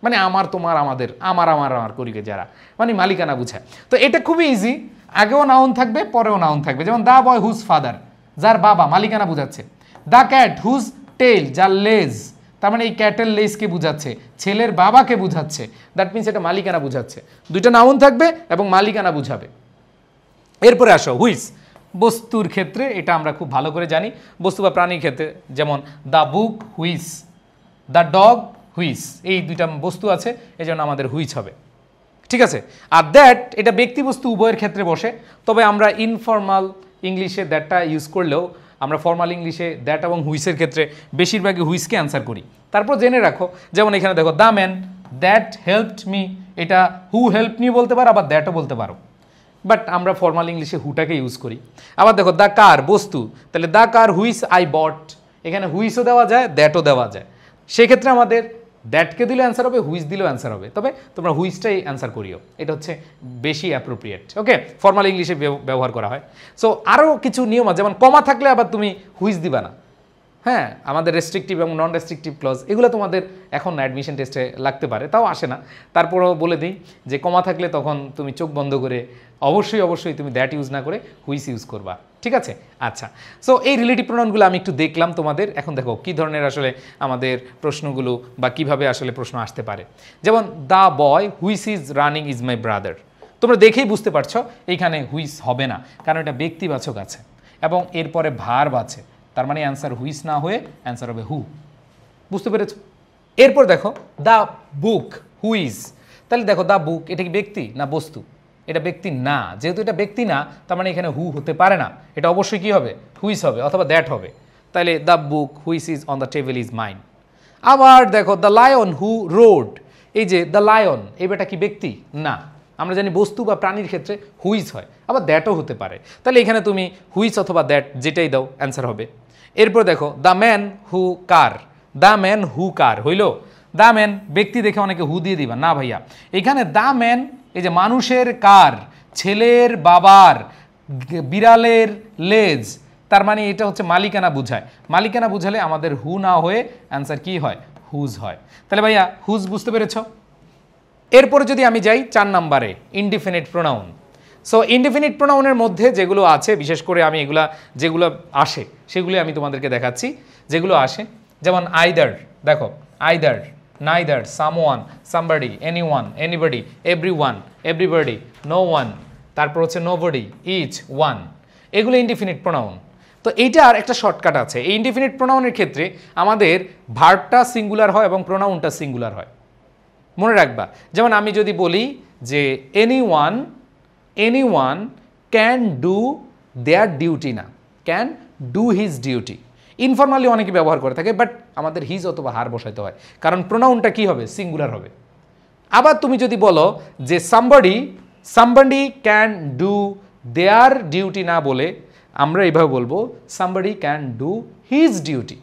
মানে আমার তোমার আমাদের, আমার আমার আমার করিকে যারা, মানে মালিকানা বুঝায়। তো এটা খুবই ইজি, আগেও নাউন থাকবে পরেও নাউন থাকবে। যেমন দ্য বয় হুজ ফাদার, যার বাবা, মালিকানা বুঝাচ্ছে। দ্য ক্যাট হুজ টেল, যার লেজ, তার মানে এই ক্যাটের লেজকে বুঝাচ্ছে, ছেলের বাবাকে বুঝাচ্ছে। দ্যাট মিনস এটা মালিকানা বুঝাচ্ছে। দুইটা নাউন থাকবে এবং মালিকানা বুঝাবে। এরপরে আসো হুইস, বস্তুর ক্ষেত্রে এটা আমরা খুব ভালো করে জানি, বস্তু বা প্রাণীর ক্ষেত্রে যেমন দ্য বুক হুইস, দ্য ডগ হুইস, এই দুইটা বস্তু আছে, এই জন্য আমাদের হুইস হবে, ঠিক আছে। আর দ্যাট এটা ব্যক্তি বস্তু উভয়ের ক্ষেত্রে বসে, তবে আমরা ইনফর্মাল ইংলিশে দ্যাটটা ইউজ করলেও আমরা ফর্মাল ইংলিশে দ্যাট এবং হুইসের ক্ষেত্রে বেশিরভাগই হুইসকে অ্যান্সার করি। তারপর জেনে রাখো, যেমন এখানে দেখো the man that helped me, এটা হু হেল্প মি বলতে পারো, আবার দ্যাটও বলতে পারো, বাট আমরা ফর্মাল ইংলিশে হুটাকে ইউজ করি। আবার দেখো দ্য কার বস্তু, তাহলে দ্য কার হুইস আই বট, এখানে হুইসও দেওয়া যায় দ্যাটও দেওয়া যায়। সেক্ষেত্রে আমাদের দ্যাটকে দিলেও অ্যান্সার হবে, হুইস দিলেও অ্যান্সার হবে, তবে তোমরা হুইসটাই অ্যান্সার করিও, এটা হচ্ছে বেশি অ্যাপ্রোপ্রিয়েট। ওকে, ফর্মাল ইংলিশে ব্যবহার করা হয়। সো আরও কিছু নিয়ম আছে, যেমন কমা থাকলে আবার তুমি হুইস দিবা না। হ্যাঁ, আমাদের রেস্ট্রিকটিভ এবং নন রেস্ট্রিকটিভ ক্লজ এগুলো তোমাদের এখন অ্যাডমিশন টেস্টে লাগতে পারে, তাও আসে না। তারপরেও বলে দিই যে কমা থাকলে তখন তুমি চোখ বন্ধ করে অবশ্যই অবশ্যই তুমি দ্যাট ইউজ না করে হুইস ইউজ করবা, ঠিক আছে। আচ্ছা, সো এই রিলেটিভ প্রোনাউনগুলো আমি একটু দেখলাম তোমাদের। এখন দেখো কী ধরনের আসলে আমাদের প্রশ্নগুলো বা কিভাবে আসলে প্রশ্ন আসতে পারে। যেমন the boy which is running is my brother, তোমরা দেখেই বুঝতে পারছো এইখানে হুইস হবে না, কারণ এটা ব্যক্তিবাচক আছে এবং এরপরে ভার্ব আছে, তার মানে অ্যান্সার হুইস না হয়ে অ্যান্সার হবে হু। বুঝতে পেরেছ? এরপর দেখো দ্য বুক হুইজ, তাহলে দেখো দ্য বুক এটা কি ব্যক্তি না বস্তু? এটা ব্যক্তি না, যেহেতু এটা ব্যক্তি না তার মানে এখানে হু হতে পারে না, এটা অবশ্যই কি হবে? হুইস হবে অথবা দ্যাট হবে। তাহলে the book which is on the table is mine. আবার দেখো দ্য লায়ন হু রোড, এই যে দ্য লায়ন এই বেটা কি ব্যক্তি? না, আমরা জানি বস্তু বা প্রাণীর ক্ষেত্রে হুইস হয়, আবার দ্যাটও হতে পারে। তাহলে এখানে তুমি হুইস অথবা দ্যাট যেটাই দাও অ্যান্সার হবে। এরপর দেখো the man who car, the man who car হইল? দ্য ম্যান ব্যক্তি দেখে অনেকে হু দিয়ে দিবা না ভাইয়া, এখানে দ্য ম্যান এই যে মানুষের কার, ছেলের বাবার, বিড়ালের লেজ, তার মানে এটা হচ্ছে মালিকানা বুঝায়। মালিকানা বুঝালে আমাদের হু না হয়ে অ্যান্সার কি হয়? হুজ হয়। তাহলে ভাইয়া হুজ বুঝতে পেরেছ? এরপরে যদি আমি যাই 4 নম্বরে ইনডিফিনিট প্রোনাউন। সো ইনডিফিনিট প্রোনাউনের মধ্যে যেগুলো আছে, বিশেষ করে আমি এগুলা যেগুলো আসে সেগুলি আমি তোমাদেরকে দেখাচ্ছি। যেগুলো আসে যেমন আইদার, দেখো either, neither, someone, somebody, anyone, anybody, everyone, everybody, no one, তারপর হচ্ছে নোবডি, ইচ, ওয়ান, এগুলো ইনডিফিনিট প্রোনাউন। তো এইটার একটা শর্টকাট আছে। এই ইনডিফিনিট প্রোনাউনের ক্ষেত্রে আমাদের ভার্বটা সিঙ্গুলার হয় এবং প্রোনাউনটা সিঙ্গুলার হয়, মনে রাখবা। যেমন আমি যদি বলি যে anyone, anyone can do their duty, না can do his duty. Informally অনেকে ব্যবহার করে থাকে, বাট আমাদের হিজ অথবা হার বসাইতে হয়, কারণ প্রোনাউনটা কি হবে? সিঙ্গুলার হবে। আবার তুমি যদি বলো যে somebody, somebody can do their duty না বলে আমরা এইভাবে বলবো somebody can do his duty.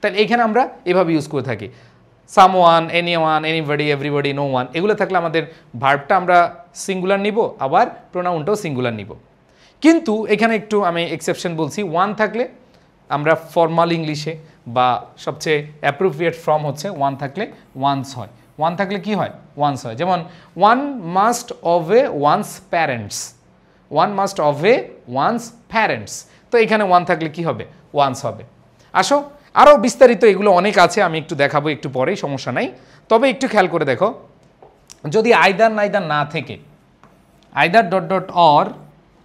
তাহলে এখানে আমরা এভাবে ইউজ করে থাকি, someone, anyone, anybody, everybody, no one, এগুলো থাকলে আমাদের ভার্বটা আমরা সিঙ্গুলার নিব, আবার প্রোনাউনটাও সিঙ্গুলার নিব। কিন্তু এখানে একটু আমি এক্সেপশন বলছি, ওয়ান থাকলে আমরা ফর্মাল ইংলিশে বা সবচেয়ে অ্যাপ্রোপ্রিয়েট ফর্ম হচ্ছে ওয়ান থাকলে ওয়ান্স হয়। ওয়ান থাকলে কি হয়? ওয়ান্স হয়। যেমন one must অবে once parents, one must অবে once parents, তো এখানে ওয়ান থাকলে কি হবে? ওয়ান্স হবে। আসো আরও বিস্তারিত এগুলো অনেক আছে, আমি একটু দেখাবো একটু পরেই, সমস্যা নাই। তবে একটু খেয়াল করে দেখো, যদি আইদার নাইদার না থেকে আইদার ডট ডট অর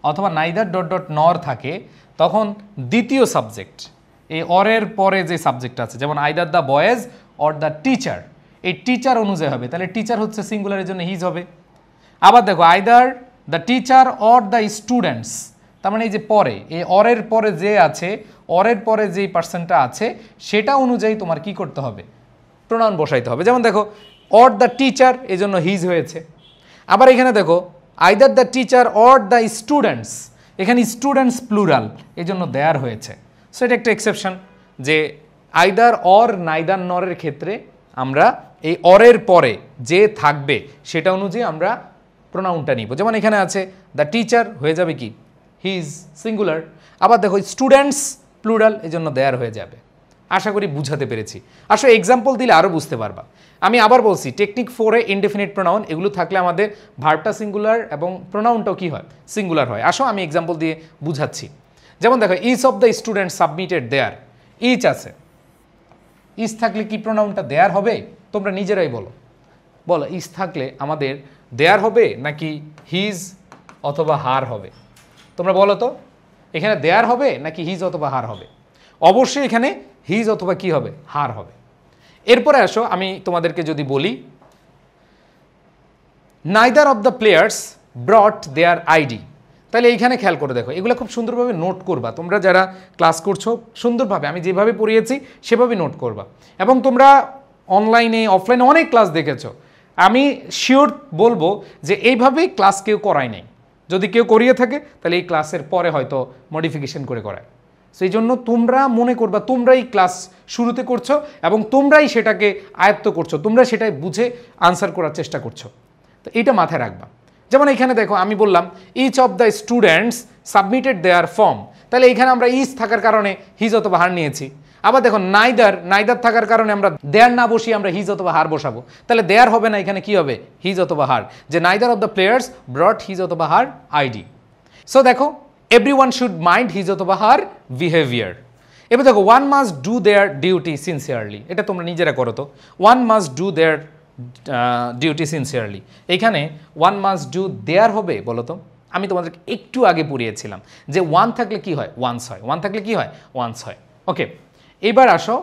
অথবা নাইদার ডট ডট নর থাকে, তখন দ্বিতীয় সাবজেক্ট এই অরের পরে যে সাবজেক্ট আছে, যেমন either the boys or the teacher, এই টিচার অনুযায়ী হবে, তাহলে টিচার হচ্ছে সিঙ্গুলারের জন্য হিজ হবে। আবার দেখো either the teacher or the students, তার মানে এই যে পরে এই অরের পরে যে আছে, অরের পরে যেই পার্সনটা আছে সেটা অনুযায়ী তোমার কি করতে হবে? প্রোনাউন বসাইতে হবে। যেমন দেখো অর দ্য টিচার, এই জন্য হিজ হয়েছে। আবার এখানে দেখো either the teacher or the students, এখানে স্টুডেন্টস প্লুরাল, এই জন্য দেয়ার হয়েছে। সো এটা একটা এক্সেপশন যে আইদার অর নাইদার নরের ক্ষেত্রে আমরা এই অরের পরে যে থাকবে সেটা অনুযায়ী আমরা প্রোনাউনটা নিব। যেমন এখানে আছে দ্য টিচার, হয়ে যাবে কি হিজ সিঙ্গুলার। আবার দেখো স্টুডেন্টস প্লুরাল, এই জন্য দেয়ার হয়ে যাবে। আশা করি বুঝাতে পেরেছি। আসলে এক্সাম্পল দিলে আরও বুঝতে পারবা। আমি আবার বলছি টেকনিক 4-এ ইনডেফিনিট প্রোনাউন এগুলো থাকলে আমাদের ভার্বটা সিঙ্গুলার এবং প্রোনাউনটাও কি হয়, সিঙ্গুলার হয়। আসো আমি এক্সাম্পল দিয়ে বুঝাচ্ছি। যেমন দেখো each of the student submitted their, each আছে, ইচ থাকলে কি প্রোনাউনটা দেয়ার হবে? তোমরা নিজেরাই বলো, বলো ইচ থাকলে আমাদের দেয়ার হবে নাকি হিজ অথবা হার হবে? তোমরা বলো তো, এখানে দেয়ার হবে নাকি হিজ অথবা হার হবে? অবশ্যই এখানে হিজ অথবা কি হবে, হার হবে। এরপরে আসো আমি তোমাদেরকে যদি বলি neither of the players brought their ID, তাহলে এইখানে খেয়াল করে দেখো, এগুলো খুব সুন্দরভাবে নোট করবা। তোমরা যারা ক্লাস করছো সুন্দরভাবে আমি যেভাবে পড়িয়েছি সেভাবে নোট করবা। এবং তোমরা অনলাইনে অফলাইনে অনেক ক্লাস দেখেছো, আমি শিওর বলবো যে এইভাবেই ক্লাস কেউ করায় নাই। যদি কেউ করিয়ে থাকে তাহলে এই ক্লাসের পরে হয়তো মডিফিকেশন করে করায়। সেই জন্য তোমরা মনে করবা তোমরাই ক্লাস শুরুতে করছো এবং তোমরাই সেটাকে আয়ত্ত করছো, তোমরা সেটাই বুঝে আনসার করার চেষ্টা করছো। তো এটা মাথায় রাখবা। যেমন এখানে দেখো আমি বললাম each of the students submitted their form, তাহলে এখানে আমরা ইচ থাকার কারণে হিজ অথবা হার নিয়েছি। আবার দেখো নাইদার থাকার কারণে আমরা দেয়ার না বসিয়ে আমরা হিজ অথবা হার বসাবো, তাহলে দেয়ার হবে না, এখানে কি হবে, হিজ অথবা হার। যে neither of the players ব্রট his অথবা হার আইডি। সো দেখো এভরিওয়ান শুড মাইন্ড হিজ অথবা হার বিহেভিয়ার। এবার দেখো one must do their duty sincerely, এটা তোমরা নিজেরা করো তো। One must do their duty sincerely, এখানে ওয়ান মাস্ট ডু দেয়ার হবে বলো তো? আমি তোমাদেরকে একটু আগে পড়িয়েছিলাম যে ওয়ান থাকলে কি হয়, ওয়ান্স হয়, ওয়ান থাকলে কি হয়, ওয়ান্স হয়। ওকে, এইবার আসো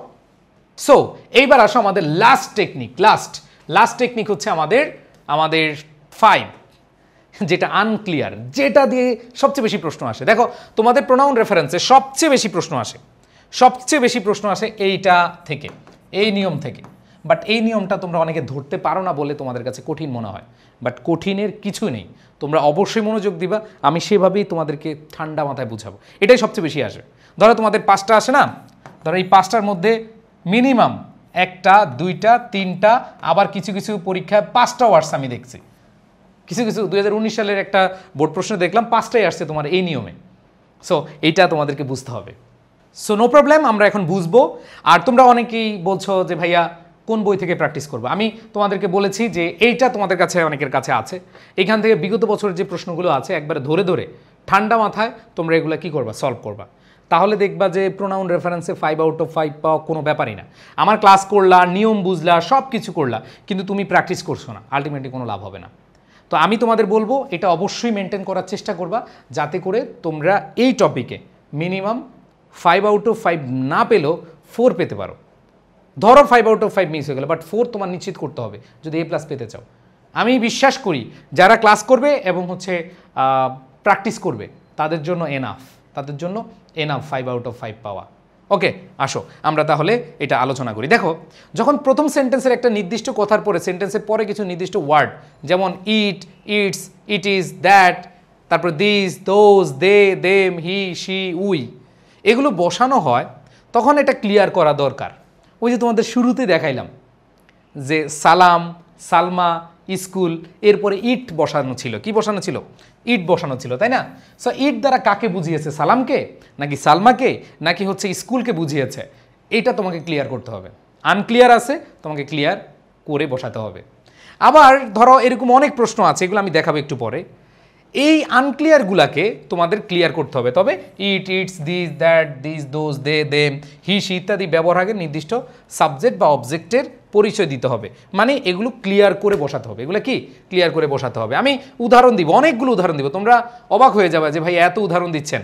এইবার আসো আমাদের লাস্ট টেকনিক। লাস্ট টেকনিক হচ্ছে আমাদের 5, যেটা আনক্লিয়ার, যেটা দিয়ে সবচেয়ে বেশি প্রশ্ন আসে। দেখো তোমাদের প্রোনাউন রেফারেন্সে সবচেয়ে বেশি প্রশ্ন আসে এইটা থেকে, এই নিয়ম থেকে। বাট এই নিয়মটা তোমরা অনেকে ধরতে পারো না বলে তোমাদের কাছে কঠিন মনে হয়। বাট কঠিনের কিছু নেই, তোমরা অবশ্যই মনোযোগ দিবা, আমি সেভাবেই তোমাদেরকে ঠান্ডা মাথায় বুঝাবো। এটাই সবচেয়ে বেশি আসে। ধরো তোমাদের 5টা আসে না, ধরো এই 5টার মধ্যে মিনিমাম 1টা 2টা 3টা, আবার কিছু কিছু পরীক্ষায় 5টা ওয়ার্ডস আমি দেখছি। কিছু 2019 সালের একটা বোর্ড প্রশ্ন দেখলাম 5টাই আসছে তোমার এই নিয়মে। সো এইটা তোমাদেরকে বুঝতে হবে। সো নো প্রবলেম, আমরা এখন বুঝবো। আর তোমরা অনেকেই বলছো যে ভাইয়া কোন বই থেকে প্র্যাকটিস করবো। আমি তোমাদেরকে বলেছি যে এইটা তোমাদের কাছে অনেকের কাছে আছে, এখান থেকে বিগত বছরের যে প্রশ্নগুলো আছে একবারে ধরে ঠান্ডা মাথায় তোমরা এগুলো কি করবা, সলভ করবা। তাহলে দেখবা যে প্রোনাউন রেফারেন্সে 5 আউট অফ 5 পাওয়া কোনো ব্যাপারই না। আমার ক্লাস করলা, নিয়ম বুঝলা, সব কিছু করলা, কিন্তু তুমি প্র্যাকটিস করছো না, আলটিমেটলি কোনো লাভ হবে না। তো আমি তোমাদের বলবো এটা অবশ্যই মেনটেন করার চেষ্টা করবা, যাতে করে তোমরা এই টপিকে মিনিমাম 5 আউট অফ 5 না পেলেও 4 পেতে পারো। ধরো 5 আউট অফ 5 মিস হয়ে গেল, বাট 4 তোমার নিশ্চিত করতে হবে যদি A+ পেতে চাও। আমি বিশ্বাস করি যারা ক্লাস করবে এবং হচ্ছে প্র্যাকটিস করবে তাদের জন্য এনাফ 5 আউট অফ 5 পাওয়া। ওকে, আসো আমরা তাহলে এটা আলোচনা করি। দেখো যখন প্রথম সেন্টেন্সের একটা নির্দিষ্ট কথার পরে সেন্টেন্সের পরে কিছু নির্দিষ্ট ওয়ার্ড, যেমন it, it's, it is, that, তারপর this, those, they, them, he, she, we, এগুলো বসানো হয়, তখন এটা ক্লিয়ার করা দরকার। ওই যে তোমাদের শুরুতে দেখাইলাম যে সালাম, সালমা, স্কুল, এরপরে ইট বসানো ছিল। কি বসানো ছিল? ইট বসানো ছিল, তাই না? সো ইট দ্বারা কাকে বুঝিয়েছে? সালামকে নাকি সালমাকে নাকি হচ্ছে স্কুলকে বুঝিয়েছে? এটা তোমাকে ক্লিয়ার করতে হবে। আনক্লিয়ার আছে, তোমাকে ক্লিয়ার করে বসাতে হবে। আবার ধরো এরকম অনেক প্রশ্ন আছে, এগুলো আমি দেখাবো একটু পরে। এই আনক্লিয়ারগুলাকে তোমাদের ক্লিয়ার করতে হবে। তবে it, its, this, that, this, those, they, them, he, she ইত্যাদি ব্যবহার আগে নির্দিষ্ট সাবজেক্ট বা অবজেক্টের পরিচয় দিতে হবে। মানে এগুলো ক্লিয়ার করে বসাতে হবে। এগুলো কি ক্লিয়ার করে বসাতে হবে। আমি উদাহরণ দিব, অনেকগুলো উদাহরণ দিব, তোমরা অবাক হয়ে যাবে যে ভাই এত উদাহরণ দিচ্ছেন।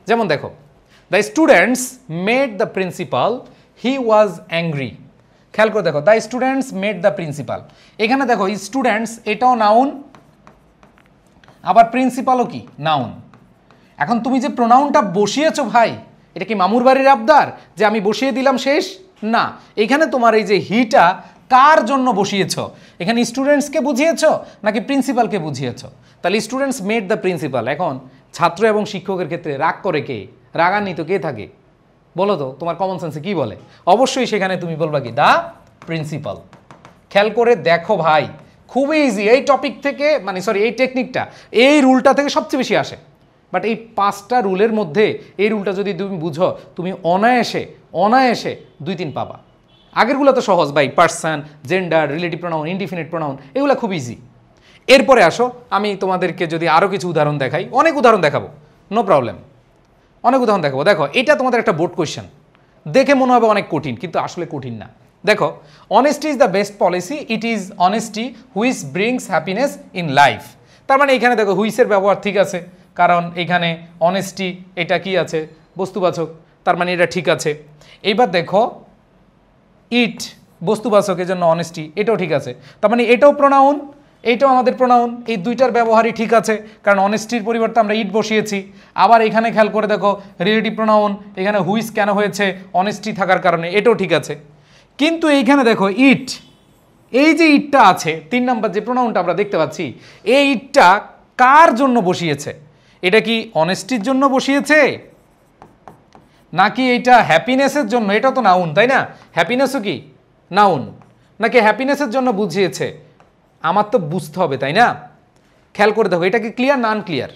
যেমন দেখো, the students made the principal, he was angry. খেয়াল করে দেখো, the students made the principal. এখানে দেখো স্টুডেন্টস এটাও নাউন, আবার প্রিন্সিপালও কি নাউন। এখন তুমি যে প্রোনাউনটা বসিয়েছো ভাই, এটা কি মামুর বাড়ির আবদার যে আমি বসিয়ে দিলাম শেষ? না, এখানে তোমার এই যে হিটা কার জন্য বসিয়েছ? এখানে স্টুডেন্টসকে বুঝিয়েছ নাকি প্রিন্সিপালকে বুঝিয়েছ? তাহলে স্টুডেন্টস মেড দ্য প্রিন্সিপাল। এখন ছাত্র এবং শিক্ষকের ক্ষেত্রে রাগ করে কে? রাগান্বিত কে থাকে বলো তো? তোমার কমন সেন্সে কি বলে? অবশ্যই সেখানে তুমি বলবা কি দ্য প্রিন্সিপাল। খেয়াল করে দেখো ভাই, খুবই ইজি এই টপিক থেকে, মানে সরি এই টেকনিকটা, এই রুলটা থেকে সবচেয়ে বেশি আসে। বাট এই 5টা রুলের মধ্যে এই রুলটা যদি তুমি বুঝো, তুমি অনায়াসে অনায়াসে 2-3 পাবা। আগেরগুলো তো সহজ ভাই, person, gender, relative pronoun, indefinite pronoun, এগুলো খুব ইজি। এরপরে আসো, আমি তোমাদেরকে যদি আরও কিছু উদাহরণ দেখাই, অনেক উদাহরণ দেখাবো, নো প্রবলেম, অনেক উদাহরণ দেখাবো। দেখো এটা তোমাদের একটা বোর্ড কোয়েশ্চেন, দেখে মনে হবে অনেক কঠিন, কিন্তু আসলে কঠিন না। দেখো, honesty is the best policy, it is honesty which brings happiness in life. তার মানে এখানে দেখো হুইসের ব্যবহার ঠিক আছে, কারণ এখানে অনেস্টি এটা কি আছে? বস্তুবাচক, তার মানে এটা ঠিক আছে। এইবার দেখো ইট বস্তুবাচক, এর জন্য অনেস্টি, এটাও ঠিক আছে। তার মানে এটাও প্রোনাউন, এইটাও আমাদের প্রোনাউন, এই দুইটার ব্যবহারই ঠিক আছে, কারণ অনেস্টির পরিবর্তে আমরা ইট বসিয়েছি। আবার এখানে খেয়াল করে দেখো রিলেটিভ প্রোনাউন, এখানে হুইস কেন হয়েছে? অনেস্টি থাকার কারণে, এটাও ঠিক আছে। কিন্তু এইখানে দেখো ইট, এই যে ইটটা আছে 3 নাম্বার যে প্রোনাউনটা আমরা দেখতে পাচ্ছি, এই ইটটা কার জন্য বসিয়েছে? এটা কি অনেস্টির জন্য বসিয়েছে নাকি এটা হ্যাপিনেসের জন্য? এটা তো নাউন, তাই না? হ্যাপিনেসও কি নাউন, নাকি হ্যাপিনেসের জন্য বুঝিয়েছে? আমার তো বুঝতে হবে, তাই না? খেয়াল করে দেখো এটা কি ক্লিয়ার না আনক্লিয়ার?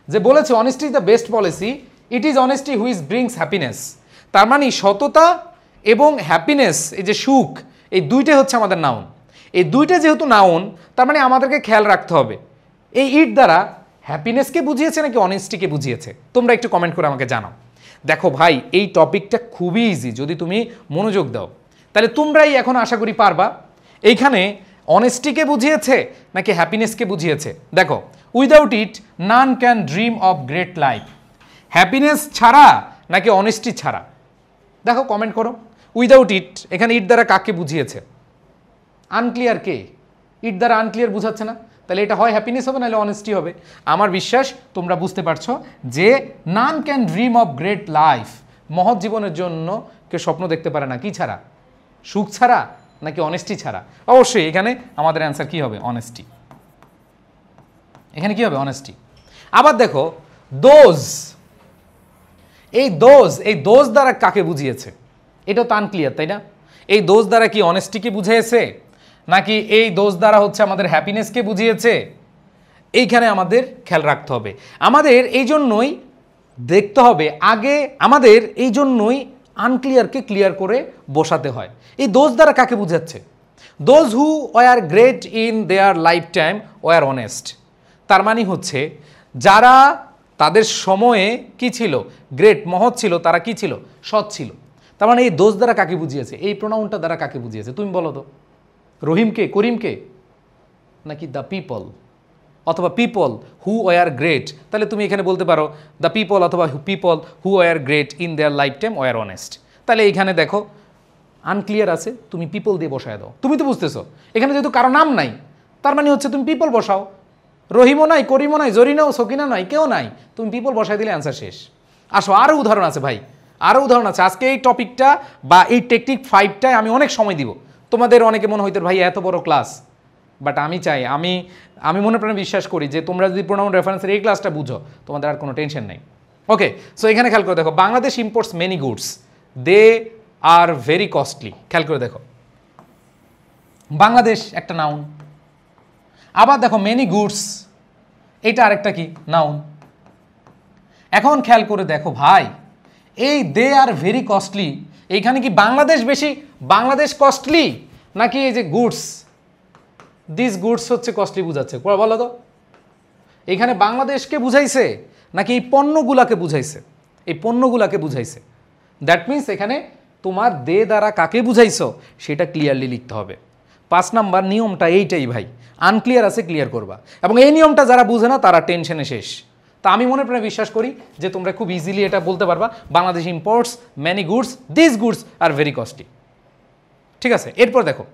যে বলেছে honesty is the best policy, it is honesty which brings happiness. তার মানে সততা এবং হ্যাপিনেস, এই যে সুখ, এই দুইটাই হচ্ছে আমাদের নাউন। এই দুইটা যেহেতু নাউন, তার মানে আমাদেরকে খেয়াল রাখতে হবে এই ইট দ্বারা হ্যাপিনেসকে বুঝিয়েছে নাকি অনেস্টিকে বুঝিয়েছে। তোমরা একটু কমেন্ট করে আমাকে জানাও। দেখো ভাই, এই টপিকটা খুবই ইজি, যদি তুমি মনোযোগ দাও তাহলে তোমরাই এখন আশা করি পারবা। এইখানে অনেস্টিকে বুঝিয়েছে নাকি হ্যাপিনেসকে বুঝিয়েছে? দেখো, without it none can dream of great life. Happiness ছাড়া নাকি অনেস্টি ছাড়া? দেখো কমেন্ট করো। উইদাউট ইট, এখানে ইট দ্বারা কাকে বুঝিয়েছে? আনক্লিয়ার কে? ইট দ্বারা আনক্লিয়ার বুঝাচ্ছে না, তাহলে এটা হয় হ্যাপিনেস হবে নাহলে অনেস্টি হবে। আমার বিশ্বাস তোমরা বুঝতে পারছো যে none can dream of great life, মহৎ জীবনের জন্য কেউ স্বপ্ন দেখতে পারে না কি ছাড়া? সুখ ছাড়া নাকি অনেস্টি ছাড়া? অবশ্যই এখানে আমাদের অ্যান্সার কি হবে? অনেস্টি। এখানে কি হবে? অনেস্টি। আবার দেখো দোজ, এই দোজ দ্বারা কাকে বুঝিয়েছে? এটাও তো আনক্লিয়ার, তাই না? এই দোজ দ্বারা কি অনেস্টিকে বুঝিয়েছে নাকি এই দোজ দ্বারা হচ্ছে আমাদের হ্যাপিনেসকে বুঝিয়েছে? এইখানে আমাদের খেয়াল রাখতে হবে। আমাদের এই জন্যই দেখতে হবে আগে, আমাদের এই জন্যই আনক্লিয়ারকে ক্লিয়ার করে বসাতে হয়। এই দোজ দ্বারা কাকে বুঝাচ্ছে? Those who were great in their life time war honest. তার মানে হচ্ছে যারা তাদের সময়ে কি ছিল? গ্রেট, মহৎ ছিল, তারা কি ছিল? সৎ ছিল। তার মানে এই দোষ দ্বারা কাকে বুঝিয়েছে? এই প্রোনাউনটা দ্বারা কাকে বুঝিয়েছে? তুমি বলো তো, রহিমকে, করিমকে, নাকি দ্য পিপল অথবা পিপল হু ওয়ার গ্রেট? তাহলে তুমি এখানে বলতে পারো দ্য পিপল অথবা people who were great in their life time war honest. তাহলে এইখানে দেখো আনক্লিয়ার আছে, তুমি পিপল দিয়ে বসায় দাও। তুমি তো বুঝতেছো এখানে যেহেতু কারো নাম নাই, তার মানে হচ্ছে তুমি পিপল বসাও। রহিমও নাই, করিমও নাই, জরিনাও, সকিনা নাই, কেউ নাই, তুমি পিপল বসাই দিলে অ্যান্সার শেষ। আসো আরও উদাহরণ আছে ভাই, আরও উদাহরণ আছে। আজকে এই টপিকটা বা এই টেকনিক 5টায় আমি অনেক সময় দিব। তোমাদের অনেকে মনে হইতো ভাই এত বড় ক্লাস, বাট আমি চাই, আমি মনে প্রাণে বিশ্বাস করি যে তোমরা যদি প্রোনাউন রেফারেন্সের এই ক্লাসটা বুঝো, তোমাদের আর কোনো টেনশন নেই। ওকে, সো এখানে খেয়াল করে দেখো, Bangladesh imports many goods, they are very costly. খেয়াল করে দেখো, বাংলাদেশ একটা নাউন। আবার দেখো মেনি গুডস, এইটা আরেকটা কি? নাউন। এখন খেয়াল করে দেখো ভাই, এই দে আর ভেরি কস্টলি, এইখানে কি বাংলাদেশ বেশি, বাংলাদেশ কস্টলি, নাকি এই যে গুডস, দিস গুডস হচ্ছে কস্টলি বুঝাচ্ছে? বলো তো, এখানে বাংলাদেশকে বুঝাইছে নাকি এই পণ্যগুলাকে বুঝাইছে? এই পণ্যগুলাকে বুঝাইছে। দ্যাট মিনস এখানে তোমার দে দ্বারা কাকে বুঝাইছো সেটা ক্লিয়ারলি লিখতে হবে। 5 নাম্বার নিয়মটা এইটাই ভাই, আনক্লিয়ার আছে ক্লিয়ার করবা, এবং এই নিয়মটা যারা বুঝে না তারা টেনশনে শেষ। তা আমি মনে প্রাণে বিশ্বাস করি যে তোমরা খুব ইজিলি এটা বলতে পারবা, Bangladesh imports many goods, this goods R very costly. ঠিক আছে, এরপর দেখো,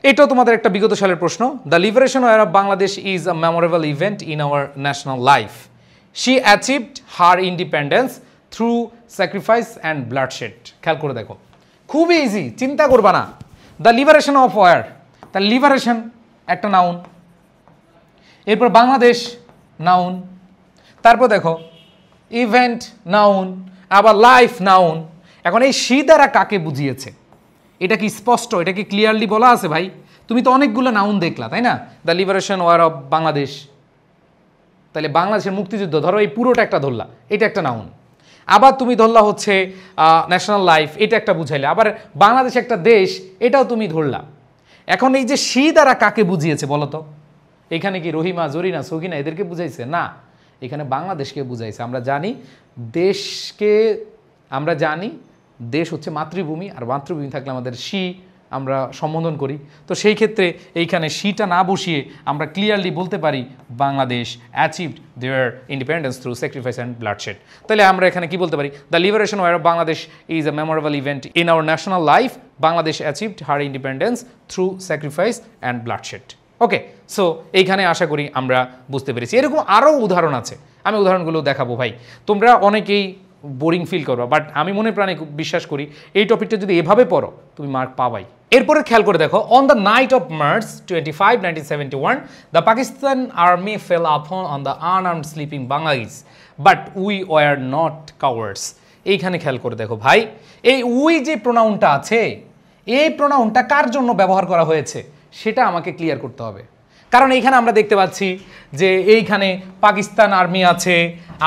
এটাও তোমাদের একটা বিগত সালের প্রশ্ন। The liberation war of Bangladesh is a memorable event in our national life. She achieved her independence through sacrifice and bloodshed. খেয়াল করে দেখো, খুবই ইজি, চিন্তা করবা না। The liberation of war, the liberation একটা নাউন, এরপর বাংলাদেশ নাউন, তারপর দেখো ইভেন্ট নাউন, আবার লাইফ নাউন। এখন এই সি দ্বারা কাকে বুঝিয়েছে এটা কি স্পষ্ট, এটা কি ক্লিয়ারলি বলা আছে ভাই? তুমি তো অনেকগুলো নাউন দেখলা তাই না? The liberation war of Bangladesh, তাহলে বাংলাদেশের মুক্তিযুদ্ধ ধরো এই পুরোটা একটা ধরলা, এটা একটা নাউন। আবার তুমি ধরলা হচ্ছে ন্যাশনাল লাইফ, এটা একটা বুঝাইলে। আবার বাংলাদেশ একটা দেশ, এটাও তুমি ধরলা। এখন এই যে সি দ্বারা কাকে বুঝিয়েছে বলো তো? এখানে কি রহিমা, জরিনা, সকিনা এদেরকে বুঝাইছে? না, এখানে বাংলাদেশকে বুঝাইছে। আমরা জানি দেশকে, আমরা জানি দেশ হচ্ছে মাতৃভূমি, আর মাতৃভূমি থাকলে আমাদের সি আমরা সম্বোধন করি। তো সেই ক্ষেত্রে এইখানে সিটা না বসিয়ে আমরা ক্লিয়ারলি বলতে পারি Bangladesh achieved their independence through sacrifice and bloodshed. তাহলে আমরা এখানে কি বলতে পারি? The liberation war of Bangladesh is a memorable event in our national life, Bangladesh achieved her independence through sacrifice and bloodshed. Okay, so এইখানে আশা করি আমরা বুঝতে পেরেছি। এরকম আরও উদাহরণ আছে, আমি উদাহরণগুলো দেখাবো ভাই। তোমরা অনেকেই বোরিং ফিল করবা, বাট আমি মনে প্রাণে বিশ্বাস করি এই টপিকটা যদি এভাবে পড়ো তুমি মার্ক পাবাই। এরপরে খেয়াল করে দেখো, on the night of March 25, 1971 the Pakistan army fail আপন on the unarmed sleeping Bangladesh but we were not cowards. এইখানে খেয়াল করে দেখো ভাই, এই উই যে প্রোনাউনটা আছে, এই প্রোনাউনটা কার জন্য ব্যবহার করা হয়েছে সেটা আমাকে ক্লিয়ার করতে হবে। কারণ এইখানে আমরা দেখতে পাচ্ছি যে এইখানে পাকিস্তান আর্মি আছে,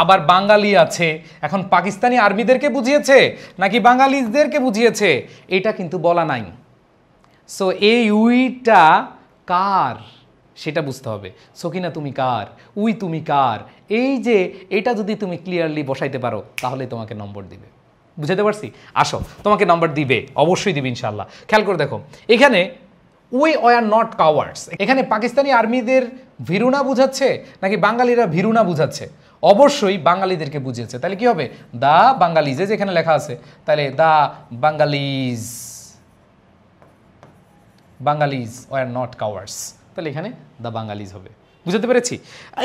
আবার বাঙালি আছে। এখন পাকিস্তানি আর্মিদেরকে বুঝিয়েছে নাকি বাঙালিদেরকে বুঝিয়েছে এটা কিন্তু বলা নাই। সো এই উইটা কার সেটা বুঝতে হবে। সকিনা তুমি কার, উই তুমি কার, এই যে এটা যদি তুমি ক্লিয়ারলি বসাইতে পারো তাহলে তোমাকে নম্বর দিবে। বুঝাতে পারছি? আসো, তোমাকে নম্বর দিবে, অবশ্যই দিবে ইনশাল্লাহ। খেয়াল করে দেখো, এখানে উই ওয়ার নট কাওয়ার্ডস, এখানে পাকিস্তানি আর্মিদের ভীরুনা বুঝাচ্ছে নাকি বাঙালিরা ভীরুনা বুঝাচ্ছে? অবশ্যই বাঙালিদেরকে বুঝিয়েছে। তাহলে কি হবে? দ্য বাঙালিজ, যেখানে লেখা আছে, তাহলে দ্য বাঙালিজ, বাঙালিজ ওয়ার নট কাওয়ার্ডস, তাহলে এখানে দ্য বাঙালিজ হবে। বুঝতে পেরেছি?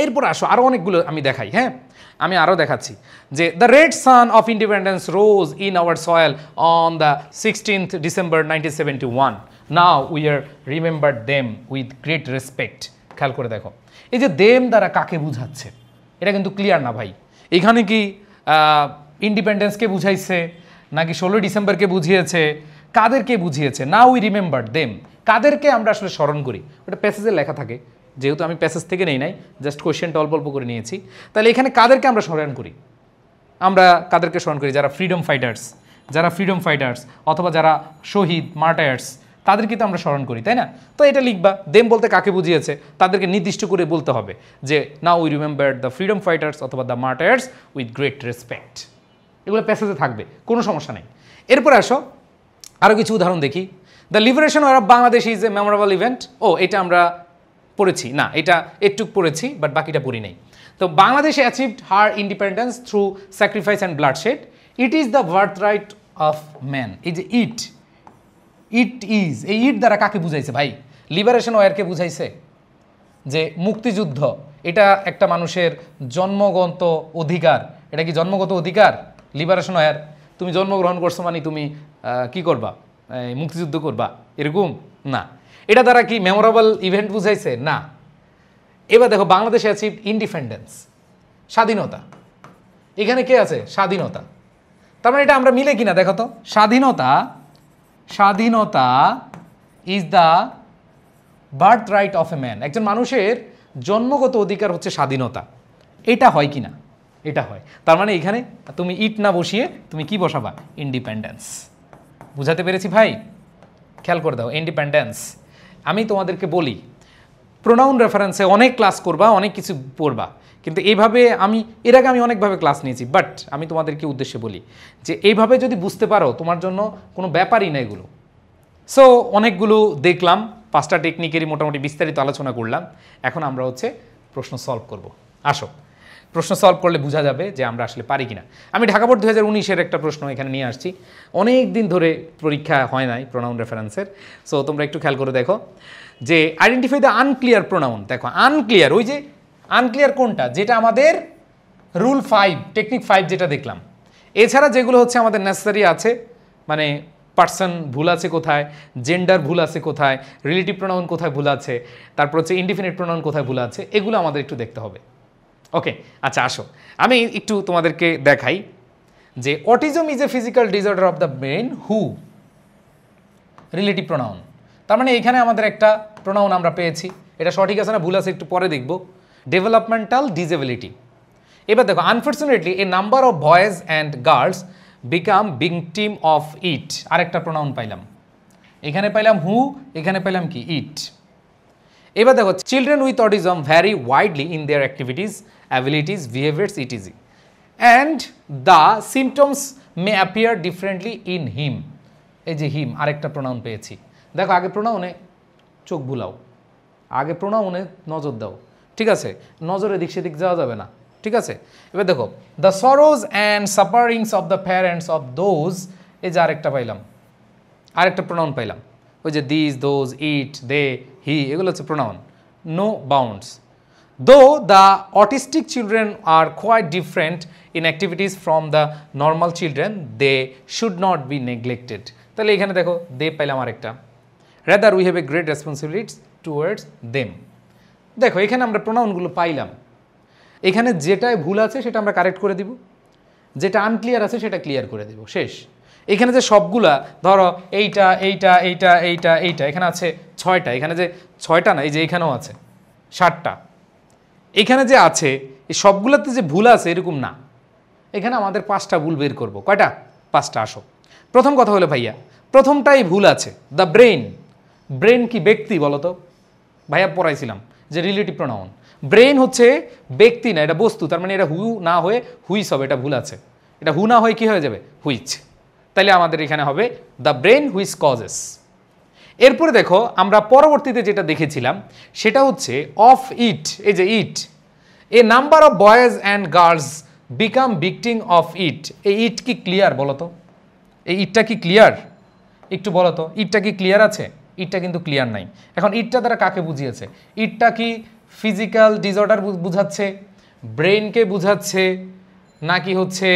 এরপর আসো আরও অনেকগুলো আমি দেখাই। হ্যাঁ, আমি আরও দেখাচ্ছি যে the red son of independence rose in our soil on the 16th December 1971. Now we are remember them with great respect. খেয়াল করে দেখো, এই যে দেম দ্বারা কাকে বুঝাচ্ছে এটা কিন্তু ক্লিয়ার না ভাই। এখানে কি ইন্ডিপেন্ডেন্সকে বুঝাইছে নাকি 16 ডিসেম্বরকে বুঝিয়েছে? কাদেরকে বুঝিয়েছে? নাও উই রিমেম্বার দেম, কাদেরকে আমরা আসলে স্মরণ করি? ওটা প্যাসেজে লেখা থাকে, যেহেতু আমি প্যাসেজ থেকে নেই নাই, জাস্ট কোয়েশ্চেনটা অল্প অল্প করে নিয়েছি। তাহলে এখানে কাদেরকে আমরা স্মরণ করি? আমরা কাদেরকে স্মরণ করি? যারা ফ্রিডম ফাইটার্স, যারা ফ্রিডম ফাইটার্স অথবা যারা শহীদ মার্টায়ার্স, তাদেরকে তো আমরা স্মরণ করি, তাই না? তো এটা লিখবা, দেম বলতে কাকে বুঝিয়েছে তাদেরকে নির্দিষ্ট করে বলতে হবে যে now we remember the freedom fighters অথবা the martyrs with great respect. এগুলো প্যাসেজে থাকবে, কোনো সমস্যা নেই। এরপরে আসো আরও কিছু উদাহরণ দেখি। The liberation of Bangladesh is a memorable event. ও, এটা আমরা পড়েছি না, এটা একটুক পড়েছি, বাট বাকিটা পড়ি নাই। তো Bangladesh achieved her independence through sacrifice and bloodshed, it is the birth right of man. এই যে ইট, ইট ইজ, এই ইট দ্বারা কাকে বুঝাইছে ভাই? লিবারেশন ওয়ারকে বুঝাইছে যে মুক্তিযুদ্ধ এটা একটা মানুষের জন্মগত অধিকার। এটা কি জন্মগত অধিকার? লিবারেশন ওয়ার, তুমি জন্মগ্রহণ করছো মানে তুমি কি করবা? মুক্তিযুদ্ধ করবা, এরকম না। এটা দ্বারা কি মেমোরেবল ইভেন্ট বুঝাইছে? না। এবার দেখো, বাংলাদেশ অ্যাচিভ ইন্ডিপেন্ডেন্স, স্বাধীনতা। এখানে কে আছে? স্বাধীনতা। তার মানে এটা আমরা মিলে কিনা দেখো তো। স্বাধীনতা, স্বাধীনতা is the birth right of a man, একজন মানুষের জন্মগত অধিকার হচ্ছে স্বাধীনতা। এটা হয় কি না? এটা হয়। তার মানে এখানে তুমি ইট না বসিয়ে তুমি কি বসাবা? ইন্ডিপেন্ডেন্স। বুঝাতে পেরেছি ভাই? খেয়াল করে দাও, ইন্ডিপেন্ডেন্স। আমি তোমাদেরকে বলি, প্রোনাউন রেফারেন্সে অনেক ক্লাস করবা, অনেক কিছু পড়বা, কিন্তু এইভাবে আমি এর আগে আমি অনেকভাবে ক্লাস নিয়েছি, বাট আমি তোমাদেরকে উদ্দেশ্যে বলি যে এইভাবে যদি বুঝতে পারো তোমার জন্য কোনো ব্যাপারই না এগুলো। সো অনেকগুলো দেখলাম, 5টা টেকনিকেরই মোটামুটি বিস্তারিত আলোচনা করলাম। এখন আমরা হচ্ছে প্রশ্ন সলভ করব। আসো, প্রশ্ন সলভ করলে বোঝা যাবে যে আমরা আসলে পারি কিনা। আমি ঢাকা বোর্ড 2019-এর একটা প্রশ্ন এখানে নিয়ে আসছি। অনেক দিন ধরে পরীক্ষা হয় নাই প্রোনাউন রেফারেন্সের। সো তোমরা একটু খেয়াল করে দেখো যে আইডেন্টিফাই দ্য আনক্লিয়ার প্রোনাউন। দেখো আনক্লিয়ার, ওই যে আনক্লিয়ার কোনটা? যেটা আমাদের রুল 5, টেকনিক 5 যেটা দেখলাম। এছাড়া যেগুলো হচ্ছে আমাদের নেসেসারি আছে, মানে পার্সন ভুল আছে কোথায়, জেন্ডার ভুল আছে কোথায়, রিলেটিভ প্রোনাউন কোথায় ভুল আছে, তারপর হচ্ছে ইনডিফিনিট প্রোনাউন কোথায় ভুল আছে, এগুলো আমাদের একটু দেখতে হবে। ওকে, আচ্ছা আসো আমি একটু তোমাদেরকে দেখাই যে autism is a physical disorder of the brain who, relative pronoun. তার মানে এখানে আমাদের একটা প্রোনাউন আমরা পেয়েছি, এটা সঠিক আছে না ভুল আছে একটু পরে দেখব। Developmental disability. এবার দেখো unfortunately A number of boys and girls become victim of ইট, আরেকটা প্রোনাউন পাইলাম, এখানে পাইলাম হু, এখানে পাইলাম কি ইট। এবার দেখো children with autism vary widely in their activities, abilities, behaviours etc and the symptoms may appear differently in him. এই যে হিম আরেকটা প্রোনাউন পেয়েছি। দেখো আগে প্রোনাউনে চোখ বুলাও, আগে প্রোনাউনে নজর দাও, ঠিক আছে, নজরে দিক সেদিক যাওয়া যাবে না, ঠিক আছে। এবার দেখো the sorrows and sufferings of the parents of those, এই যে আরেকটা পাইলাম, আরেকটা প্রোনাউন পাইলাম, ওই যে this, those, it, they, he, এগুলো হচ্ছে pronoun. No bounds. Though the autistic children are quite different in activities from the normal children, they should not be neglected. তাহলে এখানে দেখো দে পাইলাম আরেকটা। Rather we have a great responsibilities towards them. দেখো এখানে আমরা প্রোনাউনগুলো পাইলাম, এখানে যেটায় ভুল আছে সেটা আমরা কারেক্ট করে দিব, যেটা আনক্লিয়ার আছে সেটা ক্লিয়ার করে দিব, শেষ। এখানে যে সবগুলা ধরো এইটা এইটা এইটা এইটা এইটা, এখানে আছে 6টা, এখানে যে 6টা না, এই যে এখানেও আছে 7টা, এখানে যে আছে এই সবগুলোতে যে ভুল আছে এরকম না, এখানে আমাদের 5টা ভুল বের করব। কয়টা? 5টা। আসো প্রথম কথা হলো ভাইয়া প্রথমটাই ভুল আছে, দ্য ব্রেন। ব্রেন কি ব্যক্তি বলো তো? ভাইয়া পড়াইছিলাম যে রিলেটিভ প্রোনাউন, ব্রেন হচ্ছে ব্যক্তি না, এটা বস্তু। তার মানে এটা হু না হয়ে হুইস হবে, এটা ভুল আছে। এটা হু না হয়ে কি হয়ে যাবে? হুইচ। তাইলে আমাদের এখানে হবে দ্য ব্রেন হুইচ কজেস। এরপরে দেখো আমরা পরবর্তীতে যেটা দেখেছিলাম সেটা হচ্ছে অফ ইট, এই যে it, a number of boys and girls become victim of it. এই ইট কি ক্লিয়ার বলো তো? এই ইটটা কি ক্লিয়ার? একটু বলো তো, ইটটা কি ক্লিয়ার আছে? ইটটা কিন্তু ক্লিয়ার নাই। এখন ইটটা দ্বারা কাকে বুঝিয়েছে? ইটটা কি ফিজিক্যাল ডিসঅর্ডার বুঝাচ্ছে, ব্রেনকে বুঝাচ্ছে, নাকি হচ্ছে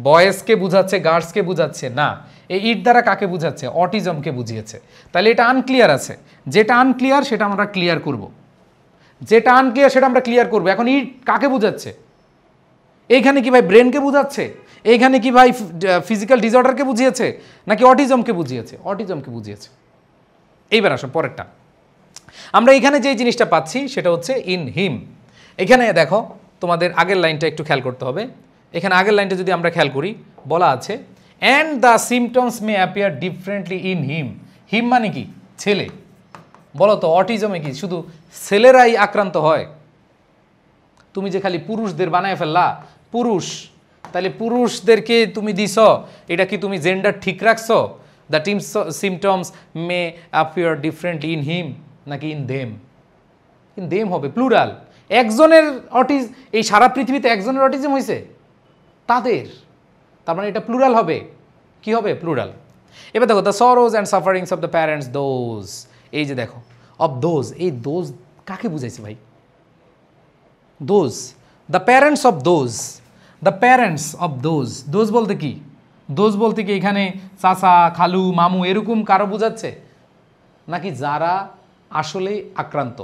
বয়েজকে বুঝাচ্ছে, গার্লসকে বুঝাচ্ছে? না, এই ইট দ্বারা কাকে বুঝাচ্ছে? অটিজমকে বুঝিয়েছে। তাহলে এটা আনক্লিয়ার আছে, যেটা আনক্লিয়ার সেটা আমরা ক্লিয়ার করব, যেটা আনক্লিয়ার সেটা আমরা ক্লিয়ার করব। এখন ইট কাকে বুঝাচ্ছে? এইখানে কি ভাই ব্রেনকে বুঝাচ্ছে? এইখানে কি ভাই ফিজিক্যাল ডিসঅর্ডারকে বুঝিয়েছে, নাকি অটিজমকে বুঝিয়েছে? অটিজমকে বুঝিয়েছে। এইবার আসো পরেরটা। আমরা এখানে যে জিনিসটা পাচ্ছি সেটা হচ্ছে ইন হিম। এখানে দেখো তোমাদের আগের লাইনটা একটু খেয়াল করতে হবে। এখানে আগের লাইনটা যদি আমরা খেয়াল করি, বলা আছে and the symptoms may appear differently in him. Him মানে কি? ছেলে। বলো তো অটিজমে কি শুধু ছেলেরাই আক্রান্ত হয়? তুমি যে খালি পুরুষদের বানায় ফেললা পুরুষ, তাহলে পুরুষদেরকে তুমি দিছ, এটা কি তুমি জেন্ডার ঠিক রাখছো? The symptoms may appear differently in হিম নাকি ইন দেম? ইন দেম হবে, প্লুরাল। একজনের এই সারা পৃথিবীতে একজনের অটিজম হয়েছে তাদের, তার মানে এটা প্লুরাল হবে। কি হবে? প্লুরাল। এবার দেখো the sorrows and sufferings of the parents those, এই যে দেখো অফ দোজ, এই দোজ কাকে বুঝাইছে ভাই? Those, the parents of those, the parents of those. Those বলতে কি? দোজ বলতে কি এখানে চাচা, খালু, মামু এরকম কারো বোঝাচ্ছে, নাকি যারা আসলেই আক্রান্ত,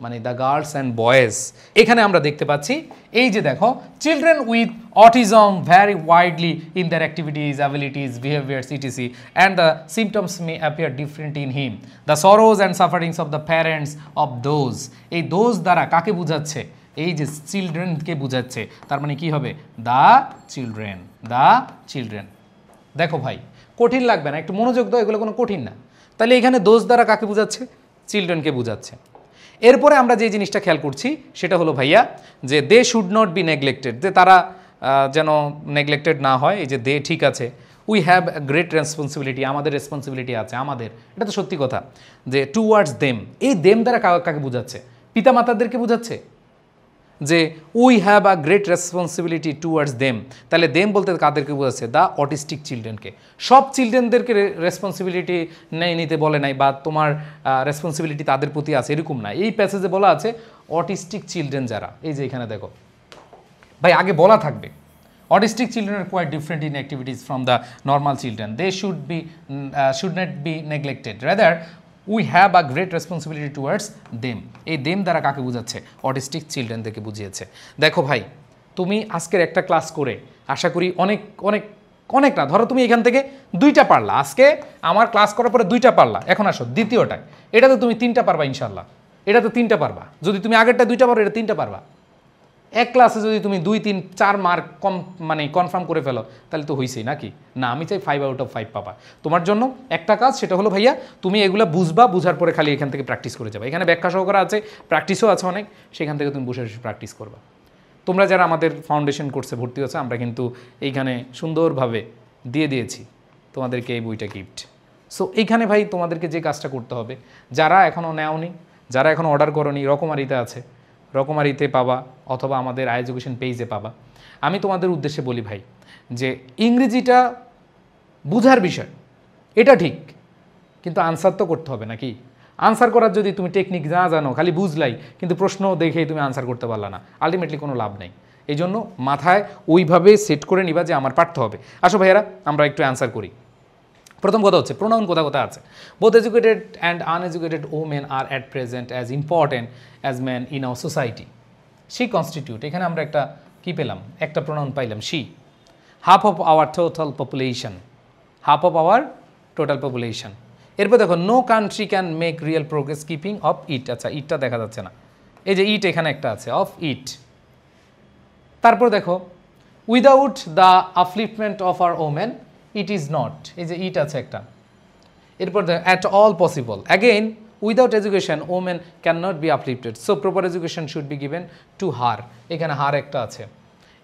মানে দ্য গার্লস অ্যান্ড বয়েজ? এখানে আমরা দেখতে পাচ্ছি এই যে দেখো children with autism vary widely in their activities, abilities, behaviours etc and the symptoms may appear different in him. The sorrows and sufferings of the parents of those. এই those দ্বারা কাকে বুঝাচ্ছে? এই যে চিলড্রেনকে বুঝাচ্ছে। তার মানে কি হবে? The children, the children. দেখো ভাই কঠিন লাগবে না, একটু মনোযোগ দাও, এগুলো কোনো কঠিন না। তাহলে এখানে দোষ দ্বারা কাকে বুঝাচ্ছে? চিলড্রেনকে বুঝাচ্ছে। এরপরে আমরা যে জিনিসটা খেয়াল করছি সেটা হলো ভাইয়া যে they should not be neglected, যে তারা যেন নেগলেক্টেড না হয়। এই যে দে ঠিক আছে, we have a great responsibility, আমাদের রেসপন্সিবিলিটি আছে, আমাদের, এটা তো সত্যি কথা। যে টুয়ার্ডস দেম, এই দেম দ্বারা কাকে বুঝাচ্ছে? পিতামাতাদেরকে বুঝাচ্ছে যে we have a great responsibility towards them. তাহলে দেম বলতে কাদেরকে বোঝাচ্ছে? দ্য অটিস্টিক চিলড্রেনকে। সব চিলড্রেনদেরকে রেসপন্সিবিলিটি নিতে বলে নাই, বা তোমার রেসপন্সিবিলিটি তাদের প্রতি আছে এরকম না। এই প্যাসেজে বলা আছে অটিস্টিক চিলড্রেন যারা, এই যে এখানে দেখো ভাই আগে বলা থাকবে Autistic children are quite different in activities from the normal children. They should not be neglected. Rather, we have a great responsibility towards them. এই them দ্বারা কাকে বোঝাচ্ছে? অটিস্টিক চিলড্রেনদেরকে বুঝিয়েছে। দেখো ভাই, তুমি আজকের একটা ক্লাস করে আশা করি অনেক অনেক অনেক না, ধরো তুমি এখান থেকে 2টা পারলা, আজকে আমার ক্লাস করার পরে 2টা পারলা, এখন আসো দ্বিতীয়টায়, এটা তো তুমি 3টা পারবা ইনশাল্লাহ, এটা তো 3টা পারবা। যদি তুমি আগেরটা 2টা পারো, এটা 3টা পারবা। এক ক্লাসে যদি তুমি 2, 3, 4 মার্ক কম মানে কনফার্ম করে ফেলো, তাহলে তো হইছেই নাকি? না, আমি চাই 5 আউট অফ 5 পাবা। তোমার জন্য একটা কাজ, সেটা হলো ভাইয়া তুমি এগুলো বুঝবা, বুঝার পরে খালি এখান থেকে প্র্যাকটিস করে যাবে। এখানে ব্যাখ্যা সহকারে আছে, প্র্যাকটিসও আছে অনেক, সেখান থেকে তুমি বসে বসে প্র্যাকটিস করবা। তোমরা যারা আমাদের ফাউন্ডেশন কোর্সে ভর্তি হচ্ছে, আমরা কিন্তু এইখানে সুন্দরভাবে দিয়ে দিয়েছি তোমাদেরকে এই বইটা গিফট। সো এইখানে ভাই তোমাদেরকে যে কাজটা করতে হবে, যারা এখনও নেওনি, যারা এখনও অর্ডার করোনি, রকমারিতে আছে, রকমারিতে পাবা অথবা আমাদের এডুকেশন পেজে পাবা। আমি তোমাদের উদ্দেশ্যে বলি ভাই, যে ইংরেজিটা বুঝার বিষয়, এটা ঠিক, কিন্তু আনসার তো করতে হবে নাকি? আনসার করার যদি তুমি টেকনিক না জানো, খালি বুঝলাই কিন্তু প্রশ্ন দেখেই তুমি আনসার করতে পারলা না, আলটিমেটলি কোনো লাভ নেই। এই জন্য মাথায় ওইভাবে সেট করে নিবা যে আমার পারতে হবে। আসো ভাইয়ারা, আমরা একটু অ্যান্সার করি। প্রথম কথা হচ্ছে প্রোনাউন কোথা কোথা আছে। Both educated and uneducated women are at present as important as man in our society. She constitute, এখানে আমরা একটা কী পেলাম, একটা প্রোনাউন পাইলাম, she. Half of our total population, half of our total population. এরপর দেখো, no country can make real progress keeping of it. আচ্ছা, ইটটা দেখা যাচ্ছে না, এই যে ইট এখানে একটা আছে, অফ ইট। তারপর দেখো, without the upliftment of our women it is not, এই যে ইট আছে একটা। এরপর দেখো, at all possible, again without education women can not be uplifted, so proper education should be given to her, এখানে her একটা আছে।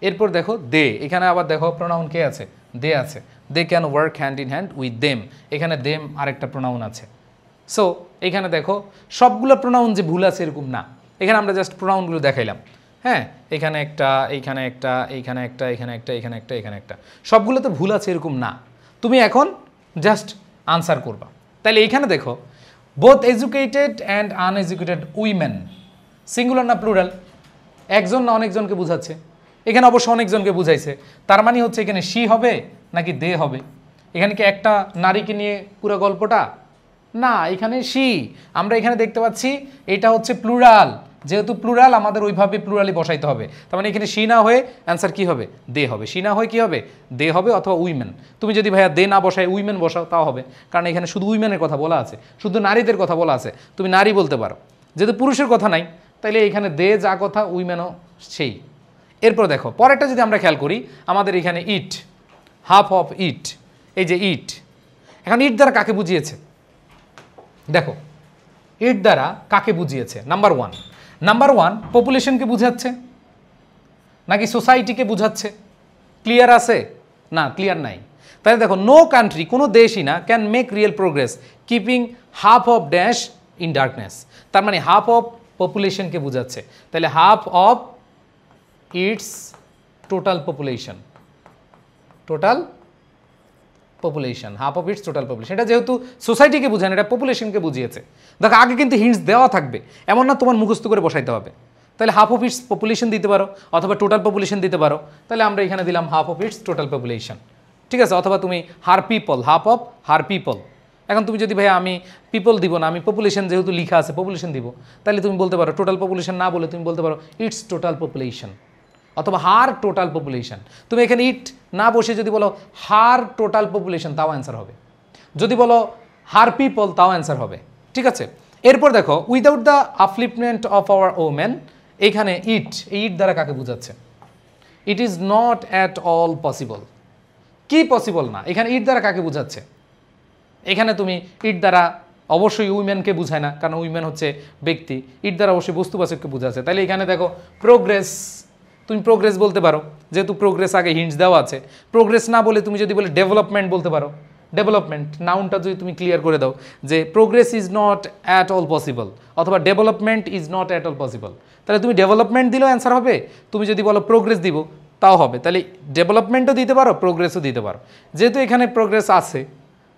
এরপর দেখো দে, এখানে আবার দেখো প্রোনাউন কে আছে, দে আছে। They can work hand in hand with them, এখানে দেম আরেকটা প্রোনাউন আছে। সো এখানে দেখো সবগুলো প্রোনাউন যে ভুল আছে এরকম না, এখানে আমরা জাস্ট প্রোনাউনগুলো দেখাইলাম। হ্যাঁ, এখানে একটা, এইখানে একটা, এইখানে একটা, এখানে একটা, এখানে একটা, এখানে একটা, সবগুলো তো ভুল আছে এরকম না। তুমি এখন জাস্ট আনসার করবা। তাহলে এইখানে দেখো, both educated and uneducated women, singular না প্লুরাল? একজন না অনেকজনকে বুঝাচ্ছে? এখানে অবশ্য অনেকজনকে বুঝাইছে, তার মানে হচ্ছে এখানে শি হবে নাকি দে হবে? এখানে কি একটা নারীকে নিয়ে পুরো গল্পটা? না, এখানে শি। আমরা এখানে দেখতে পাচ্ছি এটা হচ্ছে প্লুরাল, যেহেতু প্লুরাল আমাদের ওইভাবে প্লুরালি বসাইতে হবে। তার মানে এখানে শি না হয়ে অ্যান্সার কি হবে, দে হবে। শি না হয়ে কি হবে, দে হবে, অথবা উইমেন। তুমি যদি ভাইয়া দে না বসায় উইমেন বসাও তাও হবে, কারণ এখানে শুধু উইমেনের কথা বলা আছে, শুধু নারীদের কথা বলা আছে, তুমি নারী বলতে পারো। যেহেতু পুরুষের কথা নাই, তাইলে এখানে দে যা কথা, উইমেনও সেই। এরপর দেখো পরেরটা যদি আমরা খেয়াল করি, আমাদের এখানে ইট, হাফ অফ ইট, এই যে ইট। এখন ইট দ্বারা কাকে বুঝিয়েছে? দেখো ইট দ্বারা কাকে বুঝিয়েছে। নাম্বার ওয়ান পপুলেশনকে বুঝাচ্ছে নাকি সোসাইটিকে বুঝাচ্ছে? ক্লিয়ার আছে? না, ক্লিয়ার নাই। তাহলে দেখো, নো কান্ট্রি, কোনো দেশই না, can make real progress keeping half of dash in darkness. তার মানে হাফ অফ পপুলেশনকে বুঝাচ্ছে। তাহলে half of its total population, total population, half of its total population. এটা যেহেতু সোসাইটিকে বুঝায় না, এটা পপুলেশনকে বুঝিয়েছে। দেখো আগে কিন্তু হিন্টস দেওয়া থাকবে, এমন না তোমার মুখস্থ করে বসাইতে হবে। তাহলে হাফ অফ ইটস পপুলেশন দিতে পারো, অথবা টোটাল পপুলেশন দিতে পারো। তাহলে আমরা এখানে দিলাম half of its total population, ঠিক আছে? অথবা তুমি হার people, half of her people. এখন তুমি যদি ভাই আমি পিপল দিব না, আমি পপুলেশন যেহেতু লিখা আছে পপুলেশন দিব, তাহলে তুমি বলতে পারো টোটাল পপুলেশন না বলে তুমি বলতে পারো ইটস টোটাল পপুলেশন, অথবা হার টোটাল পপুলেশন। তুমি এখানে ইট না বসে যদি বলো হার টোটাল পপুলেশন, তাও অ্যান্সার হবে। যদি বলো হার পিপল, তাও অ্যান্সার হবে, ঠিক আছে? এরপর দেখো, without the upliftment of our women, এখানে ইট, এই ইট দ্বারা কাকে বোঝাচ্ছে? ইট is not at all possible. কি পসিবল না? এখানে ইট দ্বারা কাকে বোঝাচ্ছে? এখানে তুমি ইট দ্বারা অবশ্যই উইমেনকে বুঝায় না, কারণ উইমেন হচ্ছে ব্যক্তি। ইট দ্বারা অবশ্যই বস্তুবাচককে বোঝাচ্ছে। তাহলে এখানে দেখো প্রোগ্রেস, তুমি প্রোগ্রেস বলতে পারো, যেহেতু প্রোগ্রেস আগে হিন্টস দেওয়া আছে। প্রোগ্রেস না বলে তুমি যদি বলে ডেভেলপমেন্ট বলতে পারো, ডেভেলপমেন্ট নাউনটা যদি তুমি ক্লিয়ার করে দাও যে progress is not at all possible, অথবা development is not at all possible, তাহলে তুমি ডেভেলপমেন্ট দিলেও অ্যান্সার হবে। তুমি যদি বলো প্রোগ্রেস দিব, তাও হবে। তাহলে ডেভেলপমেন্টও দিতে পারো, প্রোগ্রেসও দিতে পারো। যেহেতু এখানে প্রোগ্রেস আছে,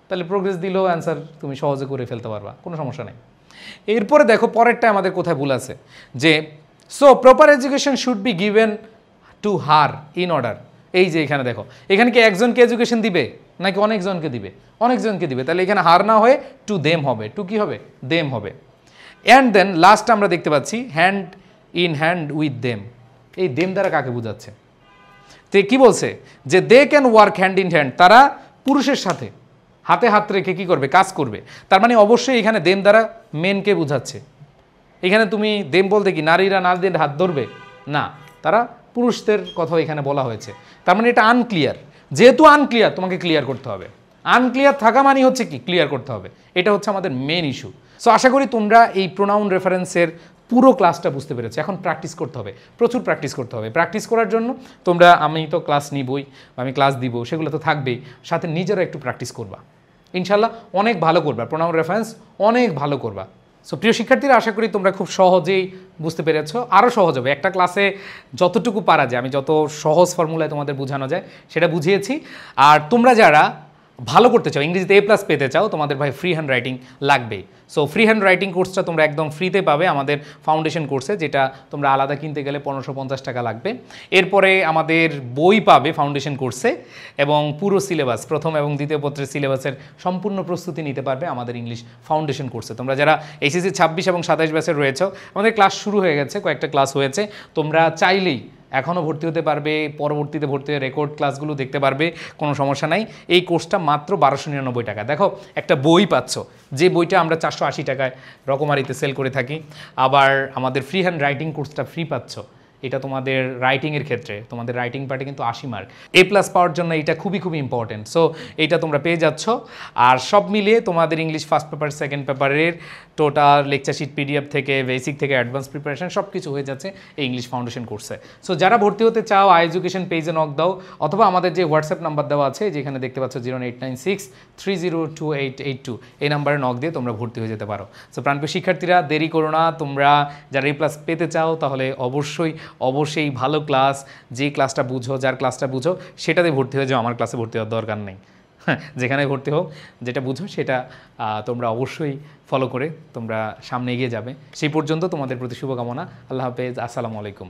তাহলে প্রোগ্রেস দিলেও অ্যান্সার তুমি সহজে করে ফেলতে পারবা, কোনো সমস্যা নেই। এরপরে দেখো পরেরটা আমাদের কোথায় ভুল আছে, যে so proper education should be given to her in order. এই যে এখানে দেখো, এখানে কি একজনকে এডুকেশন দিবে নাকি অনেকজনকে দিবে? অনেকজনকে দিবে। তাহলে এখানে হার না হয়ে টু দেম হবে, টু কি হবে? দেম হবে। অ্যান্ড দেন লাস্ট আমরা দেখতে পাচ্ছি hand in hand with them. এই দেম দ্বারা কাকে বোঝাচ্ছে? তো কি বলছে যে they can work hand in hand, তারা পুরুষের সাথে হাতে হাত রেখে কি করবে? কাজ করবে। তার মানে অবশ্যই এখানে দেম দ্বারা মেনকে বোঝাচ্ছে। এখানে তুমি দেম বলতে কি নারীরা নারীদের হাত ধরবে? না, তারা পুরুষদের কথা এখানে বলা হয়েছে। তার মানে এটা আনক্লিয়ার। যেহেতু আনক্লিয়ার, তোমাকে ক্লিয়ার করতে হবে। আনক্লিয়ার থাকা মানে হচ্ছে কি? ক্লিয়ার করতে হবে। এটা হচ্ছে আমাদের মেন ইস্যু। সো আশা করি তোমরা এই প্রোনাউন রেফারেন্সের পুরো ক্লাসটা বুঝতে পেরেছো। এখন প্র্যাকটিস করতে হবে, প্রচুর প্র্যাকটিস করতে হবে। প্র্যাকটিস করার জন্য তোমরা, আমি তো ক্লাস নিবই, আমি ক্লাস দিব, সেগুলো তো থাকবেই, সাথে নিজেরা একটু প্র্যাকটিস করবা। ইনশাল্লাহ অনেক ভালো করবা, প্রোনাউন রেফারেন্স অনেক ভালো করবা। সো প্রিয় শিক্ষার্থীরা, আশা করি তোমরা খুব সহজেই বুঝতে পেরেছো। আরও সহজ হবে একটা ক্লাসে, যতটুকু পারা যায় আমি যত সহজ ফর্মুলায় তোমাদের বোঝানো যায় সেটা বুঝিয়েছি। আর তোমরা যারা ভালো করতে চাও, ইংরেজিতে A+ পেতে চাও, তোমাদের ভাই ফ্রি হ্যান্ড রাইটিং লাগবেই। সো ফ্রি হ্যান্ড রাইটিং কোর্সটা তোমরা একদম ফ্রিতে পাবে আমাদের ফাউন্ডেশন কোর্সে, যেটা তোমরা আলাদা কিনতে গেলে 1550 টাকা লাগবে। এরপরে আমাদের বই পাবে ফাউন্ডেশন কোর্সে, এবং পুরো সিলেবাস, প্রথম এবং দ্বিতীয় পত্রের সিলেবাসের সম্পূর্ণ প্রস্তুতি নিতে পারবে আমাদের ইংলিশ ফাউন্ডেশন কোর্সে। তোমরা যারা এইচএসসি 26 এবং 27 ব্যাচের রয়েছে, আমাদের ক্লাস শুরু হয়ে গেছে, কয়েকটা ক্লাস হয়েছে। তোমরা চাইলেই এখনও ভর্তি হতে পারবে, পরবর্তীতে ভর্তি হয়ে রেকর্ড ক্লাসগুলো দেখতে পারবে, কোনো সমস্যা নাই। এই কোর্সটা মাত্র 1299 টাকা। দেখো, একটা বই পাচ্ছ, যে বইটা আমরা 480 টাকায় রকমারিতে সেল করে থাকি। আবার আমাদের ফ্রি হ্যান্ড রাইটিং কোর্সটা ফ্রি পাচ্ছ। এটা তোমাদের রাইটিংয়ের ক্ষেত্রে, তোমাদের রাইটিং পার্টে কিন্তু 80 মার্ক। A+ পাওয়ার জন্য এটা খুবই খুবই ইম্পর্টেন্ট। সো এইটা তোমরা পেয়ে যাচ্ছ। আর সব মিলিয়ে তোমাদের ইংলিশ ফার্স্ট পেপার, সেকেন্ড পেপারের টোটাল লেকচার শিট, PDF থেকে বেসিক থেকে অ্যাডভান্স প্রিপারেশন সব কিছু হয়ে যাচ্ছে এই ইংলিশ ফাউন্ডেশন কোর্সে। সো যারা ভর্তি হতে চাও, এডুকেশন পেজে নক দাও, অথবা আমাদের যে হোয়াটসঅ্যাপ নাম্বার দেওয়া আছে, যেখানে দেখতে পাচ্ছ 0896302882, এই নাম্বারে নক দিয়ে তোমরা ভর্তি হয়ে যেতে পারো। সো প্রাণপ্রিয় শিক্ষার্থীরা, দেরি করো না। তোমরা যারা A+ পেতে চাও, তাহলে অবশ্যই ভালো ক্লাস, যে ক্লাসটা বুঝো, যার ক্লাসটা বুঝো সেটাতে ভর্তি হয়ে যাও। আমার ক্লাসে ভর্তি হওয়ার দরকার নেই। যেখানে ভর্তি হোক, যেটা বুঝো সেটা তোমরা অবশ্যই ফলো করে তোমরা সামনে এগিয়ে যাবে। সেই পর্যন্ত তোমাদের প্রতি শুভকামনা। আল্লাহ হাফেজ, আসসালামু আলাইকুম।